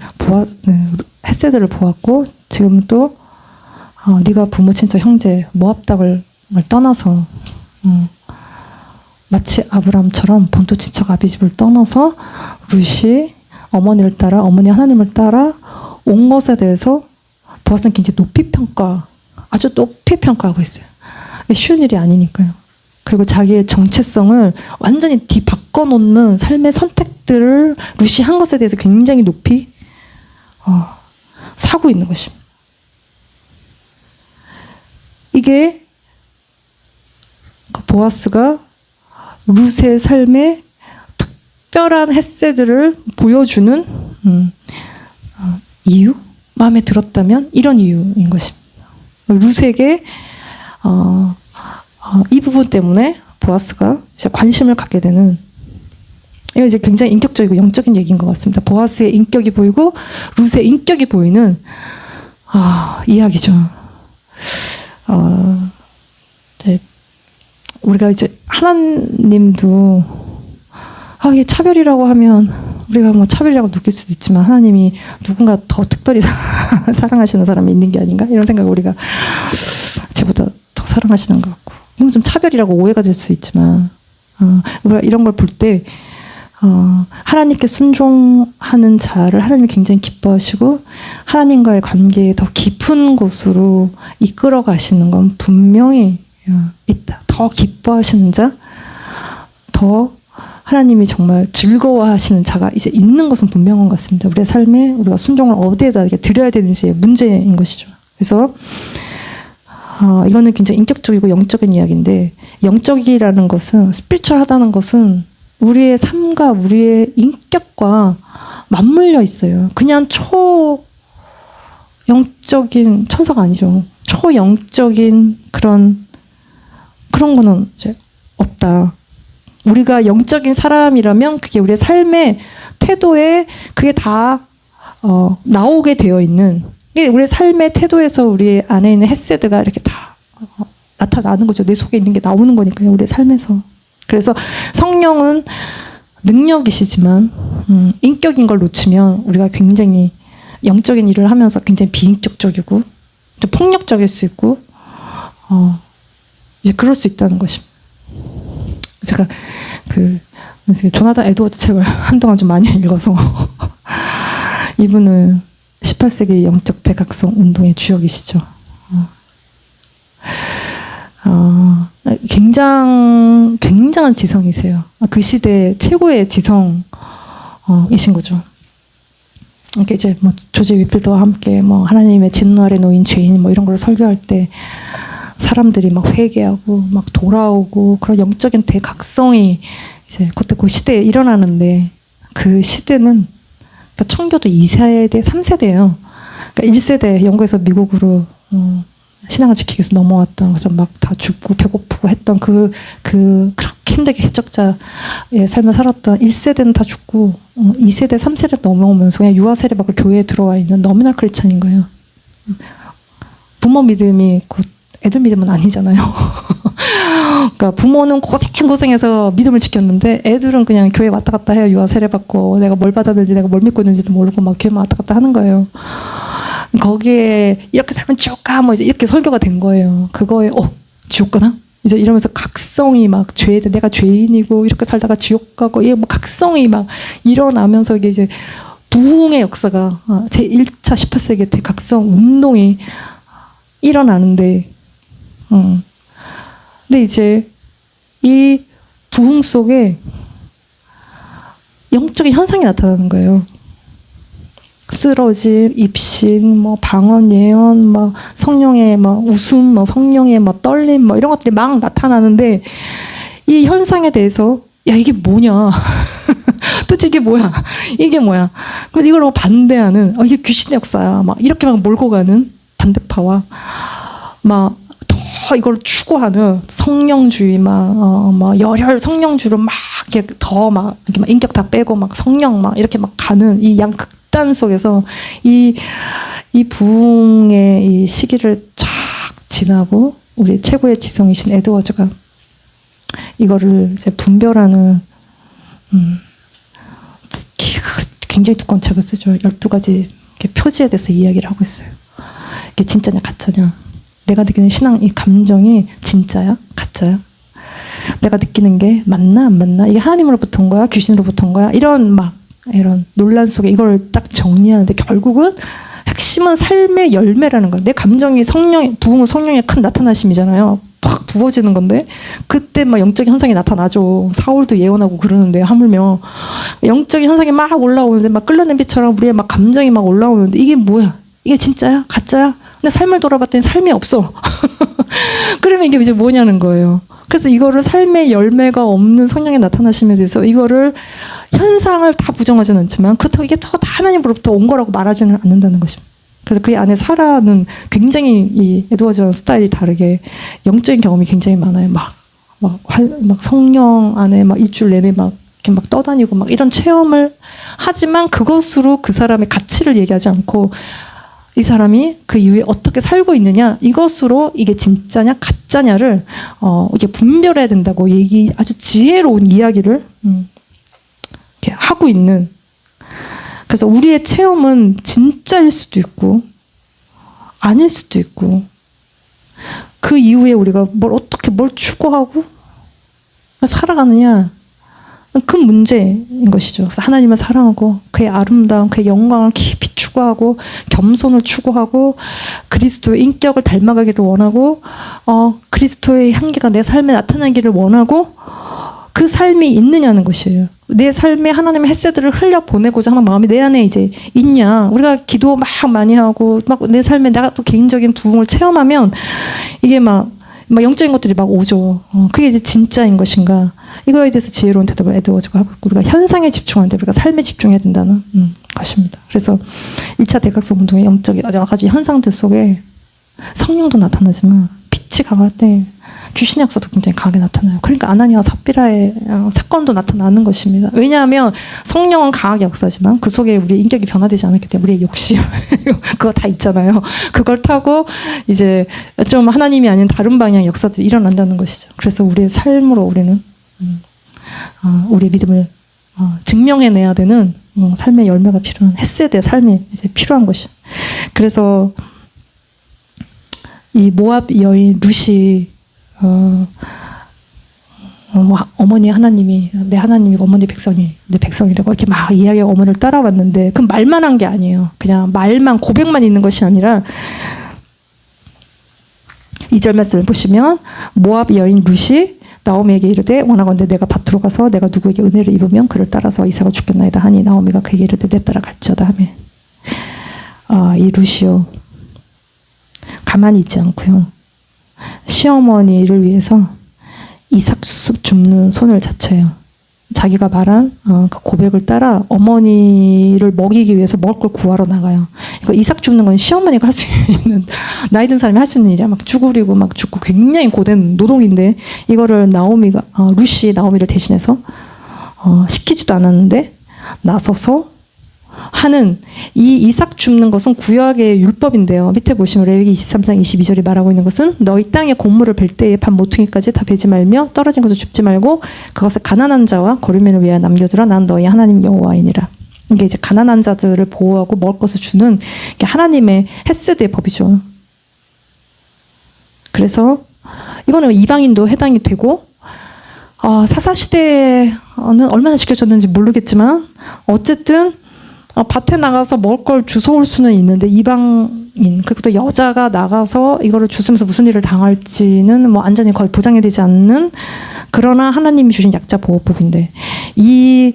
헤세드를 보았고 지금 또 네가 부모 친척 형제 모압 땅을 떠나서 마치 아브람처럼 본토 친척 아비집을 떠나서 룻이 어머니를 따라 어머니 하나님을 따라 온 것에 대해서 보아스는 굉장히 아주 높이 평가하고 있어요. 쉬운 일이 아니니까요. 그리고 자기의 정체성을 완전히 뒤바꿔놓는 삶의 선택들을 룻이 한 것에 대해서 굉장히 높이 사고 있는 것입니다. 이게 보아스가 룻의 삶에 특별한 헤세드를 보여주는 이유? 마음에 들었다면 이런 이유인 것입니다. 룻에게 이 부분 때문에 보아스가 이제 관심을 갖게 되는 이거 이제 굉장히 인격적이고 영적인 얘기인 것 같습니다. 보아스의 인격이 보이고 룻의 인격이 보이는 이야기죠. 이제 우리가 이제 하나님도 이게 차별이라고 하면 우리가 뭐 차별이라고 느낄 수도 있지만 하나님이 누군가 더 특별히 사랑하시는 사람이 있는 게 아닌가 이런 생각을 우리가 쟤보다 더 사랑하시는 것 같고 이건 좀 차별이라고 오해가 될 수 있지만 우리가 이런 걸 볼 때 하나님께 순종하는 자를 하나님이 굉장히 기뻐하시고 하나님과의 관계에 더 깊은 곳으로 이끌어 가시는 건 분명히 있다. 더 기뻐하시는 자, 더 하나님이 정말 즐거워하시는 자가 이제 있는 것은 분명한 것 같습니다. 우리의 삶에 우리가 순종을 어디에다 드려야 되는지의 문제인 것이죠. 그래서 이거는 굉장히 인격적이고 영적인 이야기인데 영적이라는 것은 스피리추얼하다는 것은 우리의 삶과 우리의 인격과 맞물려 있어요. 그냥 초영적인 천사가 아니죠. 초영적인 그런 거는 이제 없다. 우리가 영적인 사람이라면 그게 우리의 삶의 태도에 그게 다 나오게 되어 있는 우리의 삶의 태도에서 우리 안에 있는 헤세드가 이렇게 다 나타나는 거죠. 내 속에 있는 게 나오는 거니까요. 우리의 삶에서. 그래서 성령은 능력이시지만 인격인 걸 놓치면 우리가 굉장히 영적인 일을 하면서 굉장히 비인격적이고 좀 폭력적일 수 있고 이제 그럴 수 있다는 것입니다. 제가 조나단 에드워드 책을 한동안 좀 많이 읽어서 이분은 18세기 영적 대각성 운동의 주역이시죠. 굉장한 지성이세요. 그 시대 최고의 지성이신 거죠. 이렇게 이제 뭐 조지 위필드와 함께 뭐 하나님의 진노 아래 놓인 죄인 뭐 이런 걸 설교할 때 사람들이 막 회개하고 막 돌아오고 그런 영적인 대각성이 이제 그때 그 시대에 일어나는데 그 시대는 그러니까 청교도 2세대, 3세대예요. 그러니까 1세대 영국에서 미국으로 신앙을 지키기 위해서 넘어왔던, 그래서 막 다 죽고 배고프고 했던 그렇게 힘들게 개척자의 삶을 살았던 1세대는 다 죽고 2세대, 3세대 넘어오면서 그냥 유아 세례받고 교회에 들어와 있는 너미널 크리스찬인 거예요. 부모 믿음이 곧 애들 믿음은 아니잖아요. 그러니까 부모는 고생해서 믿음을 지켰는데 애들은 그냥 교회 왔다 갔다 해요. 유아 세례받고 내가 뭘 받았는지 내가 뭘 믿고 있는지도 모르고 막 교회만 왔다 갔다 하는 거예요. 거기에 이렇게 살면 지옥 가 뭐 이제 이렇게 설교가 된 거예요. 그거에 지옥 가나? 이제 이러면서 각성이 막 내가 죄인이고 이렇게 살다가 지옥 가고 이게 뭐 각성이 막 일어나면서 이게 이제 부흥의 역사가 제 1차 18세기 대각성 운동이 일어나는데 근데 이제 이 부흥 속에 영적인 현상이 나타나는 거예요. 쓰러짐, 입신, 뭐 방언, 예언, 뭐 성령의 뭐 웃음, 뭐 성령의 뭐 떨림, 뭐 이런 것들이 막 나타나는데 이 현상에 대해서 야 이게 뭐냐? 도대체 이게 뭐야? 이게 뭐야? 그래서 이걸 반대하는 이게 귀신의 역사야. 막 이렇게 막 몰고 가는 반대파와 막 더 이걸 추구하는 성령주의 막 열혈 성령주의로 막 이렇게 더 막 이렇게 막 인격 다 빼고 막 성령 막 이렇게 막 가는 이 양극단 속에서 이 부흥의 이 시기를 쫙 지나고 우리 최고의 지성이신 에드워즈가 이거를 이제 분별하는 굉장히 두꺼운 책을 쓰죠. 12가지 표지에 대해서 이야기를 하고 있어요. 이게 진짜냐 가짜냐. 내가 느끼는 신앙 이 감정이 진짜야? 가짜야? 내가 느끼는 게 맞나 안 맞나? 이게 하나님으로부터 온 거야? 귀신으로부터 온 거야? 이런 논란 속에 이걸 딱 정리하는데 결국은 핵심은 삶의 열매라는 거야. 내 감정이 부흥은 성령의 큰 나타나심이잖아요. 팍 부어지는 건데 그때 막 영적인 현상이 나타나죠. 사울도 예언하고 그러는데 하물며 영적인 현상이 막 올라오는데 막 끓는 빛처럼 우리의 막 감정이 막 올라오는데 이게 뭐야? 이게 진짜야? 가짜야? 근데 삶을 돌아봤더니 삶이 없어. 그러면 이게 이제 뭐냐는 거예요. 그래서 이거를 삶의 열매가 없는 성령의 나타나심에 대해서 이거를 현상을 다 부정하지는 않지만 그렇다고 이게 또 다 하나님으로부터 온 거라고 말하지는 않는다는 것입니다. 그래서 그 안에 사라는 굉장히 이 에드워즈와는 스타일이 다르게 영적인 경험이 굉장히 많아요. 막 성령 안에 막 일주일 내내 막 이렇게 막 떠다니고 막 이런 체험을 하지만 그것으로 그 사람의 가치를 얘기하지 않고 이 사람이 그 이후에 어떻게 살고 있느냐 이것으로 이게 진짜냐 가짜냐를 이게 분별해야 된다고 아주 지혜로운 이야기를 이렇게 하고 있는. 그래서 우리의 체험은 진짜일 수도 있고 아닐 수도 있고 그 이후에 우리가 뭘 추구하고 살아가느냐 큰 문제인 것이죠. 그래서 하나님을 사랑하고 그의 아름다움, 그의 영광을 깊이 추구하고 겸손을 추구하고 그리스도의 인격을 닮아가기를 원하고 그리스도의 향기가 내 삶에 나타나기를 원하고 그 삶이 있느냐는 것이에요. 내 삶에 하나님의 햇새들을 흘려보내고자 하는 마음이 내 안에 이제 있냐. 우리가 기도 막 많이 하고 막 내 삶에 내가 또 개인적인 부흥을 체험하면 이게 막 영적인 것들이 막 오죠. 그게 이제 진짜인 것인가. 이거에 대해서 지혜로운 대답을 에드워즈가 하고 우리가 현상에 집중하는데 우리가 삶에 집중해야 된다는 것입니다. 그래서 1차 대각성 운동의 영적인 여러 가지 현상들 속에 성령도 나타나지만 빛이 강할 때 귀신의 역사도 굉장히 강하게 나타나요. 그러니까 아나니아와 삽비라의 사건도 나타나는 것입니다. 왜냐하면 성령은 강하게 역사지만 그 속에 우리의 인격이 변화되지 않았기 때문에 우리의 욕심 그거 다 있잖아요. 그걸 타고 이제 좀 하나님이 아닌 다른 방향의 역사들이 일어난다는 것이죠. 그래서 우리의 삶으로 우리는 우리의 믿음을 증명해내야 되는 삶의 열매가 필요한 헷세대 삶이 이제 필요한 것이죠. 그래서 이 모압 여인 룻이 어머니 하나님이 내 하나님이고 어머니 백성이 내 백성이라고 이렇게 막 이야기하고 어머니를 따라왔는데 그 말만 한 게 아니에요. 그냥 말만 고백만 있는 것이 아니라 2절 말씀을 보시면 모압 여인 룻이 나오미에게 이르되 원하건대 내가 밭으로 가서 내가 누구에게 은혜를 입으면 그를 따라서 이삭을 죽겠나이다 하니 나오미가 그에게 이르되 내 따라 갈지어다 하며 이 룻이요 가만히 있지 않고요 시어머니를 위해서 이삭 줍는 손을 자처해요. 자기가 말한 그 고백을 따라 어머니를 먹이기 위해서 먹을 걸 구하러 나가요. 이거 이삭 줍는 건 시어머니가 할 수 있는 나이 든 사람이 할 수 있는 일이야. 막 쭈그리고 막 죽고 굉장히 고된 노동인데 이거를 나오미가 룻이 나오미를 대신해서 시키지도 않았는데 나서서 하는 이 이삭 줍는 것은 구약의 율법인데요. 밑에 보시면 레위기 23장 22절이 말하고 있는 것은 너희 땅에 곡물을 벨 때에 밥 모퉁이까지 다 베지 말며 떨어진 것을 줍지 말고 그것을 가난한 자와 거류민을 위하여 남겨두라. 난 너희 하나님 여호와이니라. 이게 이제 가난한 자들을 보호하고 먹을 것을 주는 게 하나님의 헤세드의 법이죠. 그래서 이거는 이방인도 해당이 되고 사사시대에는 얼마나 지켜졌는지 모르겠지만 어쨌든 밭에 나가서 먹을 걸 주워올 수는 있는데 이방인 그리고 또 여자가 나가서 이거를 주우면서 무슨 일을 당할지는 뭐 안전이 거의 보장이 되지 않는 그러나 하나님이 주신 약자 보호법인데 이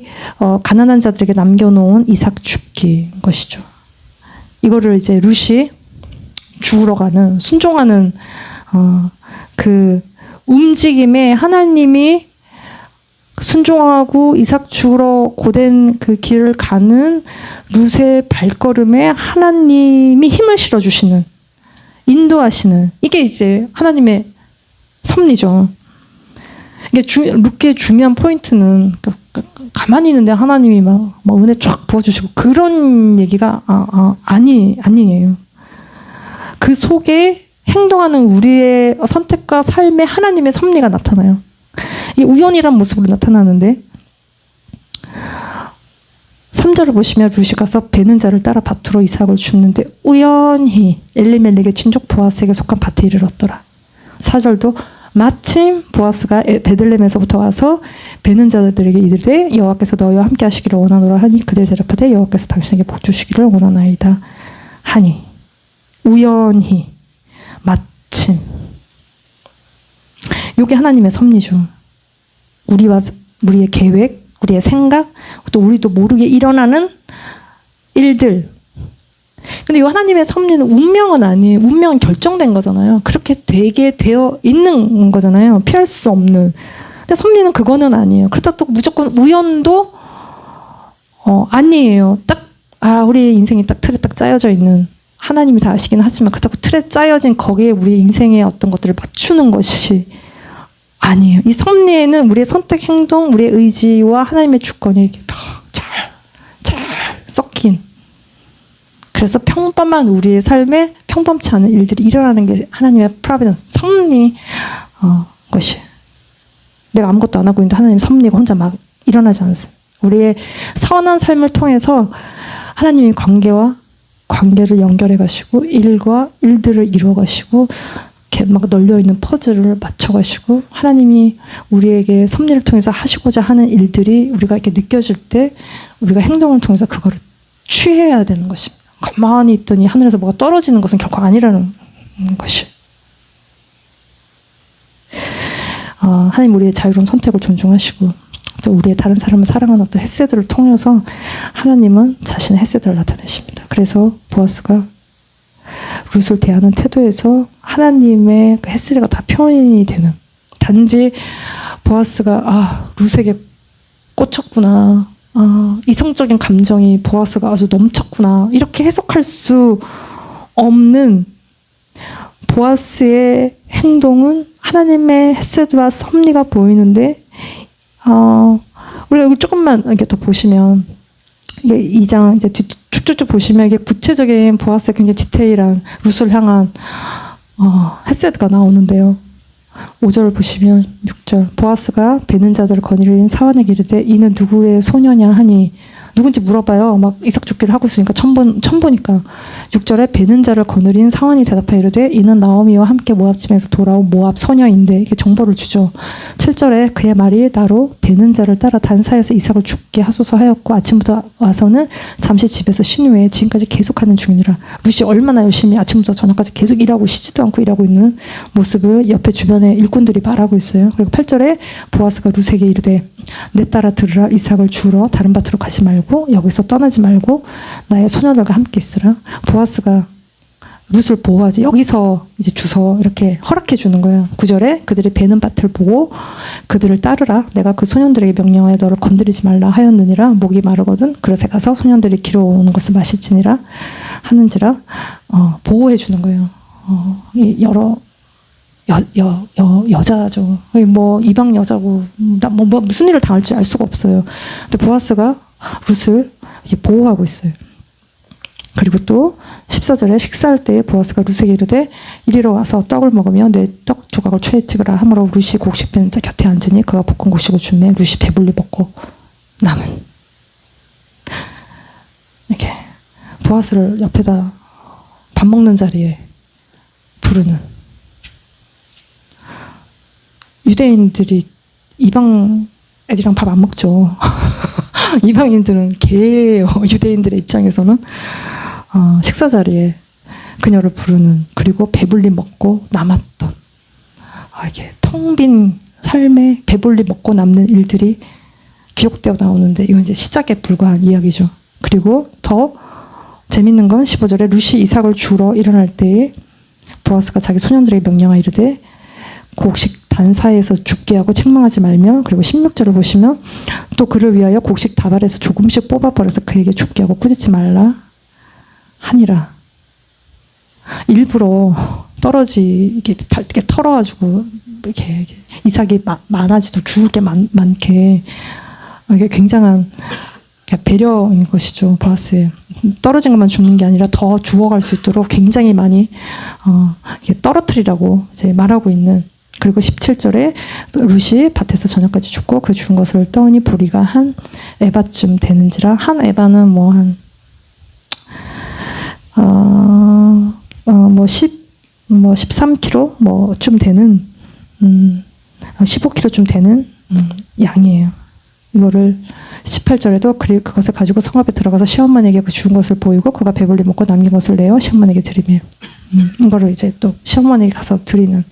가난한 자들에게 남겨놓은 이삭 줍기인 것이죠. 이거를 이제 룻이 주우러 가는 순종하는 그 움직임에 하나님이 순종하고 이삭 주우러 고된 그 길을 가는 룻의 발걸음에 하나님이 힘을 실어주시는 인도하시는 이게 이제 하나님의 섭리죠. 이게 룻의 중요한 포인트는 가만히 있는데 하나님이 막 은혜 쫙 부어주시고 그런 얘기가 아니에요. 그 속에 행동하는 우리의 선택과 삶에 하나님의 섭리가 나타나요. 이 우연이란 모습으로 나타나는데 3절을 보시면 룻이 가서 베는 자를 따라 밭으로 이삭을 줍는데 우연히 엘리멜렉의 친족 보아스에게 속한 밭에 이르렀더라. 4절도 마침 보아스가 베들레헴에서부터 와서 베는 자들에게 이르되 여호와께서 너희와 함께 하시기를 원하노라 하니 그들 대답하되 여호와께서 당신에게 복 주시기를 원하나이다 하니 우연히 마침 이게 하나님의 섭리죠. 우리의 계획, 우리의 생각, 또 우리도 모르게 일어나는 일들. 근데 이 하나님의 섭리는 운명은 아니에요. 운명은 결정된 거잖아요. 그렇게 되게 되어 있는 거잖아요. 피할 수 없는. 근데 섭리는 그거는 아니에요. 그렇다 또 무조건 우연도 아니에요. 딱 우리 인생이 딱 틀에 딱 짜여져 있는 하나님이 다 아시긴 하지만 그렇다고 틀에 짜여진 거기에 우리 인생의 어떤 것들을 맞추는 것이 아니에요. 이 섭리에는 우리의 선택, 행동, 우리의 의지와 하나님의 주권이 이렇게 잘 섞인. 그래서 평범한 우리의 삶에 평범치 않은 일들이 일어나는 게 하나님의 프로비던스, 섭리 것이. 내가 아무것도 안 하고 있는데 하나님의 섭리가 혼자 막 일어나지 않습니다. 우리의 선한 삶을 통해서 하나님의 관계를 연결해 가시고 일과 일들을 이루어 가시고 이렇게 막 널려있는 퍼즐을 맞춰가시고 하나님이 우리에게 섭리를 통해서 하시고자 하는 일들이 우리가 이렇게 느껴질 때 우리가 행동을 통해서 그거를 취해야 되는 것입니다. 가만히 있더니 하늘에서 뭐가 떨어지는 것은 결코 아니라는 것이. 하나님 우리의 자유로운 선택을 존중하시고 또 우리의 다른 사람을 사랑하는 어떤 헤세드를 통해서 하나님은 자신의 헤세드를 나타내십니다. 그래서 보아스가 룻을 대하는 태도에서 하나님의 그 헤세드가 다 표현이 되는. 단지 보아스가 룻에게 꽂혔구나. 이성적인 감정이 보아스가 아주 넘쳤구나. 이렇게 해석할 수 없는 보아스의 행동은 하나님의 헤세드와 섭리가 보이는데 우리가 여기 조금만 이렇게 더 보시면 이게 2장 이제 쭉쭉쭉 보시면 이게 구체적인 보아스의 굉장히 디테일한 룻을 향한 헤세드가 나오는데요. 5절을 보시면 6절 보아스가 베는 자들을 거느린 사환에게 이르되 이는 누구의 소녀냐 하니 누군지 물어봐요. 막 이삭 죽기를 하고 있으니까 처음 보니까 6절에 베는 자를 거느린 상원이 대답하여 이르되 이는 나오미와 함께 모압집에서 돌아온 모압 소녀인데 이렇게 정보를 주죠. 7절에 그의 말이 나로 베는 자를 따라 단사에서 이삭을 죽게 하소서 하였고 아침부터 와서는 잠시 집에서 쉰 후에 지금까지 계속하는 중이니라. 룻이 얼마나 열심히 아침부터 저녁까지 계속 일하고 쉬지도 않고 일하고 있는 모습을 옆에 주변에 일꾼들이 말하고 있어요. 그리고 8절에 보아스가 룻에게 이르되 내 딸아 들으라 이삭을 주러 다른 밭으로 가지 말고 여기서 떠나지 말고 나의 소녀들과 함께 있으라. 보아스가 룻을 보호하지 여기서 이제 주서 이렇게 허락해 주는 거예요. 9절에 그들이 베는 밭을 보고 그들을 따르라. 내가 그 소년들에게 명령하여 너를 건드리지 말라 하였느니라. 목이 마르거든 그릇에 가서 소년들이 길어오는 것을 마실지니라 하는지라. 보호해 주는 거예요. 여러 여자죠. 뭐 이방 여자고 뭐 무슨 일을 당할지 알 수가 없어요. 근데 보아스가 룻을 이렇게 보호하고 있어요. 그리고 또 14절에 식사할 때에 보아스가 룻에게 이르되 이리로 와서 떡을 먹으며 내 떡 조각을 최에 찍으라 하므로 룻이 곡식 베는 자 곁에 앉으니 그가 볶은 곡식을 주매 룻이 배불리 먹고 남은. 이렇게 보아스를 옆에다 밥 먹는 자리에 부르는. 유대인들이 이방 애들이랑 밥 안 먹죠. 이방인들은 개예요. 유대인들의 입장에서는 식사 자리에 그녀를 부르는. 그리고 배불리 먹고 남았던 이게 텅 빈 삶에 배불리 먹고 남는 일들이 기록되어 나오는데 이건 이제 시작에 불과한 이야기죠. 그리고 더 재밌는 건 15절에 룻이 이삭을 주러 일어날 때에 보아스가 자기 소년들에게 명령하여 이르되 곡식 단사에서 죽게 하고 책망하지 말며. 그리고 16절을 보시면 또 그를 위하여 곡식 다발에서 조금씩 뽑아버려서 그에게 죽게 하고 꾸짖지 말라 하니라. 일부러 떨어지게 이렇게 털어가지고 이렇게 이삭이 많아지도 죽을 게 많게 이게 굉장한 배려인 것이죠. 보아스의 떨어진 것만 죽는 게 아니라 더 주워갈 수 있도록 굉장히 많이 이렇게 떨어뜨리라고 이제 말하고 있는. 그리고 17절에 룻이 밭에서 저녁까지 죽고 그 죽은 것을 떠니 보리가 한 에바쯤 되는지라. 한 에바는 뭐 한 13kg 뭐좀 되는 15kg쯤 되는 양이에요. 이거를 18절에도 그것을 가지고 성 앞에 들어가서 시어머니에게 그 죽은 것을 보이고 그가 배불리 먹고 남긴 것을 내어 시어머니에게 드리며. 이거를 이제 또 시어머니에게 가서 드리는.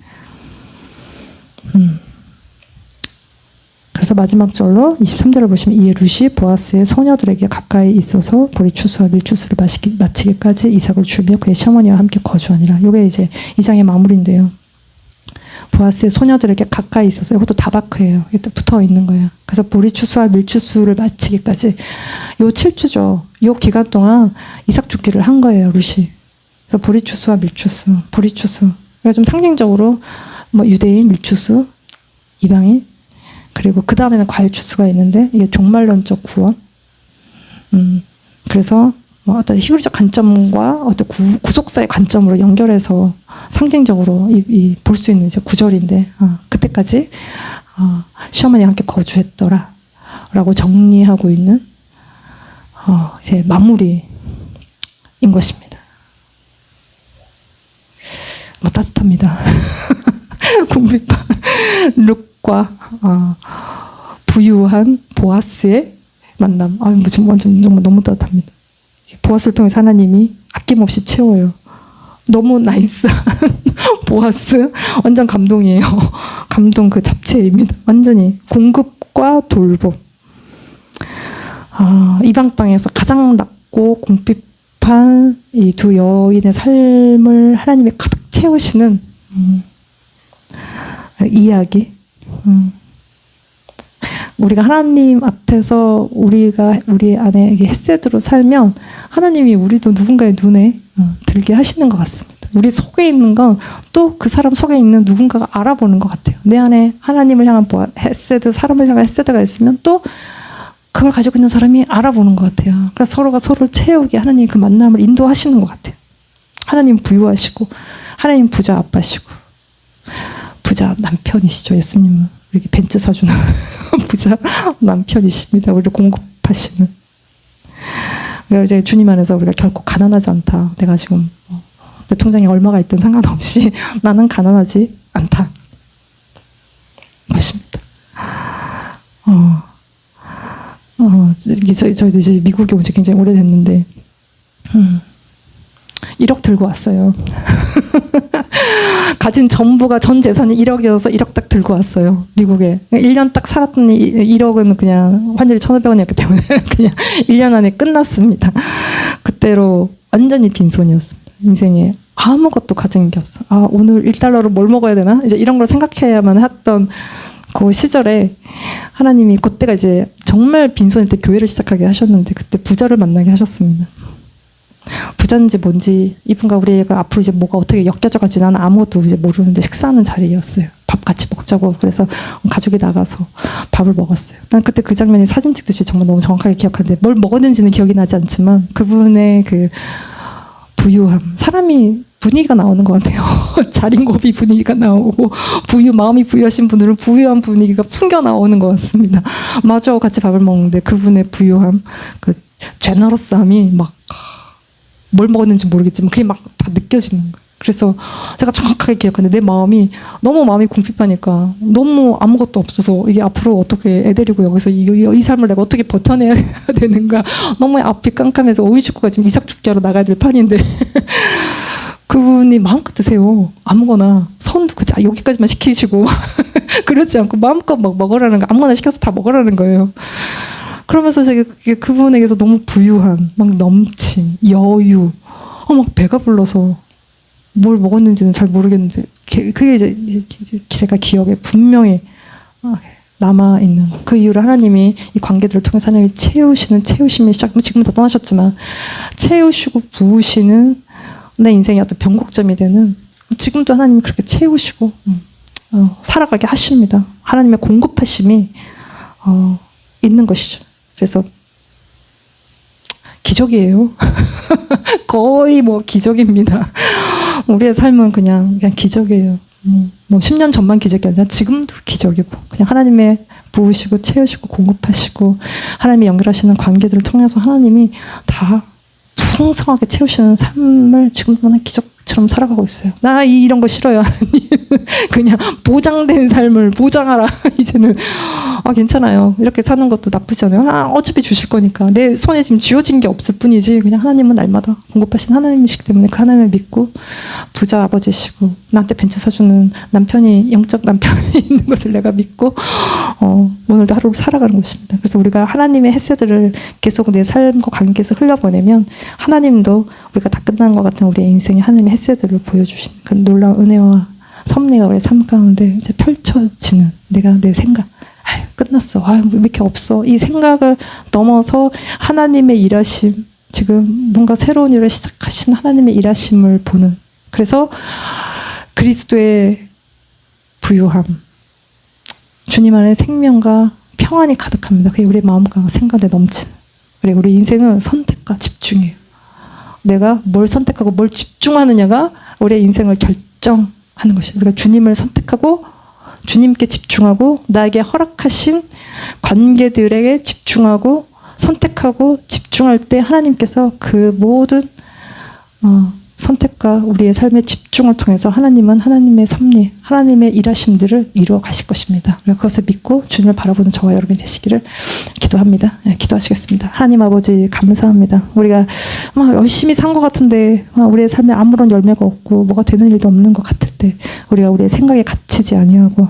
그래서 마지막 절로 23절을 보시면 이에 룻이 보아스의 소녀들에게 가까이 있어서 보리 추수와 밀추수를 마치기까지 이삭을 주며 그의 시어머니와 함께 거주하니라. 이게 이제 이 장의 마무리인데요. 보아스의 소녀들에게 가까이 있어서 이것도 다바크예요. 이때 붙어 있는 거예요. 그래서 보리 추수와 밀추수를 마치기까지 요 7주죠. 요 기간 동안 이삭 죽기를 한 거예요. 룻이. 그래서 보리 추수와 밀추수, 보리 추수. 그러니까 좀 상징적으로 뭐 유대인, 밀추수, 이방인, 그리고 그 다음에는 과일 추수가 있는데 이게 종말론적 구원. 그래서 뭐 어떤 히브리적 관점과 어떤 구속사의 관점으로 연결해서 상징적으로 볼 수 있는 이제 구절인데 그때까지 시어머니와 함께 거주했더라라고 정리하고 있는 이제 마무리인 것입니다. 뭐 따뜻합니다. 궁핍한 룻과 부유한 보아스의 만남. 완전 정말 너무 따뜻합니다. 보아스를 통해서 하나님이 아낌없이 채워요. 너무 나이스한 보아스. 완전 감동이에요. 감동 그 자체입니다. 완전히 공급과 돌봄. 이방 땅에서 가장 낮고 궁핍한 이 두 여인의 삶을 하나님이 가득 채우시는 이야기. 우리가 하나님 앞에서 우리 안에 헤세드로 살면 하나님이 우리도 누군가의 눈에 들게 하시는 것 같습니다. 우리 속에 있는 건 또 그 사람 속에 있는 누군가가 알아보는 것 같아요. 내 안에 하나님을 향한 헤세드, 사람을 향한 헤세드가 있으면 또 그걸 가지고 있는 사람이 알아보는 것 같아요. 그래서 서로가 서로를 채우게 하나님 그 만남을 인도하시는 것 같아요. 하나님 부유하시고 하나님 부자 아빠시고 부자 남편이시죠. 예수님은 우리 벤츠 사주는 부자 남편이십니다. 우리를 공급하시는. 그러니까 이제 주님 안에서 우리가 결코 가난하지 않다. 내가 지금 내 통장에 얼마가 있든 상관없이 나는 가난하지 않다. 것입니다. 저희도 이제 미국에 온 지 굉장히 오래됐는데, 1억 들고 왔어요. 가진 전부가 전 재산이 1억이어서 1억 딱 들고 왔어요. 미국에. 1년 딱 살았더니 1억은 그냥 환율이 1,500원이었기 때문에 그냥 1년 안에 끝났습니다. 그때로 완전히 빈손이었습니다. 인생에 아무것도 가진 게 없어. 아, 오늘 1달러로 뭘 먹어야 되나? 이제 이런 걸 생각해야만 했던 그 시절에 하나님이 그때가 이제 정말 빈손일 때 교회를 시작하게 하셨는데 그때 부자를 만나게 하셨습니다. 부자인지 뭔지 이분과 우리 애가 앞으로 이제 뭐가 어떻게 엮여져 갈지 나는 아무것도 이제 모르는데 식사하는 자리였어요. 밥 같이 먹자고. 그래서 가족이 나가서 밥을 먹었어요. 난 그때 그 장면이 사진 찍듯이 정말 너무 정확하게 기억하는데 뭘 먹었는지는 기억이 나지 않지만 그분의 그 부유함, 사람이 분위기가 나오는 것 같아요. 자린고비 분위기가 나오고 마음이 부유하신 분들은 부유한 분위기가 풍겨 나오는 것 같습니다. 마저 같이 밥을 먹는데 그분의 부유함, 그 제너러스함이 막 뭘 먹었는지 모르겠지만 그게 막 다 느껴지는 거예요. 그래서 제가 정확하게 기억하는데 내 마음이 너무 마음이 궁핍하니까 너무 아무것도 없어서 이게 앞으로 어떻게 애 데리고 여기서 이 삶을 내가 어떻게 버텨내야 되는가 너무 앞이 깜깜해서 오이 식구가 지금 이삭죽기하러 나가야 될 판인데 그분이 마음껏 드세요. 아무거나 선도 그자 여기까지만 시키시고 그러지 않고 마음껏 막 먹으라는 거 아무거나 시켜서 다 먹으라는 거예요. 그러면서 제가 그분에게서 너무 부유한, 막 넘침, 여유, 막 배가 불러서 뭘 먹었는지는 잘 모르겠는데 그게 이제 제가 기억에 분명히 남아있는 그 이후로 하나님이 이 관계들을 통해서 하나님이 채우심이 지금은 다 떠나셨지만 채우시고 부으시는 내 인생의 어떤 변곡점이 되는 지금도 하나님이 그렇게 채우시고 살아가게 하십니다. 하나님의 공급하심이 있는 것이죠. 그래서 기적이에요. 거의 뭐 기적입니다. 우리의 삶은 그냥 기적이에요. 뭐 10년 전만 기적이 아니라 지금도 기적이고 그냥 하나님의 부으시고 채우시고 공급하시고 하나님이 연결하시는 관계들을 통해서 하나님이 다 풍성하게 채우시는 삶을 지금도 나는 기적처럼 살아가고 있어요. 나 이런 거 싫어요. 하나님. 그냥 보장된 삶을 보장하라. 이제는 괜찮아요. 이렇게 사는 것도 나쁘지 않아요. 어차피 주실 거니까. 내 손에 지금 쥐어진 게 없을 뿐이지 그냥 하나님은 날마다 공급하신 하나님이시기 때문에 그 하나님을 믿고 부자 아버지시고 나한테 벤츠 사주는 남편이 영적 남편이 있는 것을 내가 믿고 오늘도 하루를 살아가는 것입니다. 그래서 우리가 하나님의 햇새들을 계속 내 삶과 관계에서 흘려보내면 하나님도 우리가 다 끝난 것 같은 우리의 인생에 하나님의 햇새들을 보여주시는 그 놀라운 은혜와 섭리가 우리의 삶 가운데 이제 펼쳐지는 내가 내 생각 끝났어. 왜 이렇게 없어. 이 생각을 넘어서 하나님의 일하심 지금 뭔가 새로운 일을 시작하신 하나님의 일하심을 보는 그래서 그리스도의 부유함 주님 안에 생명과 평안이 가득합니다. 그게 우리의 마음과 생각에 넘치는 그리고 우리 인생은 선택과 집중이에요. 내가 뭘 선택하고 뭘 집중하느냐가 우리의 인생을 결정하는 것이에요. 우리가 주님을 선택하고 주님께 집중하고 나에게 허락하신 관계들에게 집중하고 선택하고 집중할 때 하나님께서 그 모든 선택과 우리의 삶의 집중을 통해서 하나님은 하나님의 섭리, 하나님의 일하심들을 이루어 가실 것입니다. 그것을 믿고 주님을 바라보는 저와 여러분이 되시기를 기도합니다. 기도하시겠습니다. 하나님 아버지 감사합니다. 우리가 열심히 산 것 같은데 우리의 삶에 아무런 열매가 없고 뭐가 되는 일도 없는 것 같을 때 우리가 우리의 생각에 갇히지 아니하고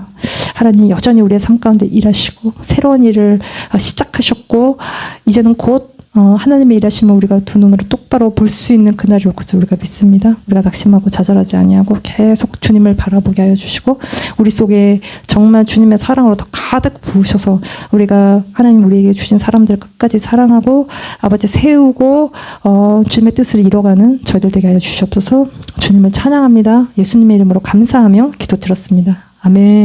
하나님 여전히 우리의 삶 가운데 일하시고 새로운 일을 시작하셨고 이제는 곧 하나님의 일하심을 우리가 두 눈으로 똑바로 볼 수 있는 그날이 올 것을 우리가 믿습니다. 우리가 낙심하고 좌절하지 아니하고 계속 주님을 바라보게 하여 주시고 우리 속에 정말 주님의 사랑으로 더 가득 부으셔서 우리가 하나님 우리에게 주신 사람들을 끝까지 사랑하고 아버지 세우고 주님의 뜻을 이뤄가는 저희들 되게 하여 주시옵소서. 주님을 찬양합니다. 예수님의 이름으로 감사하며 기도 드렸습니다. 아멘.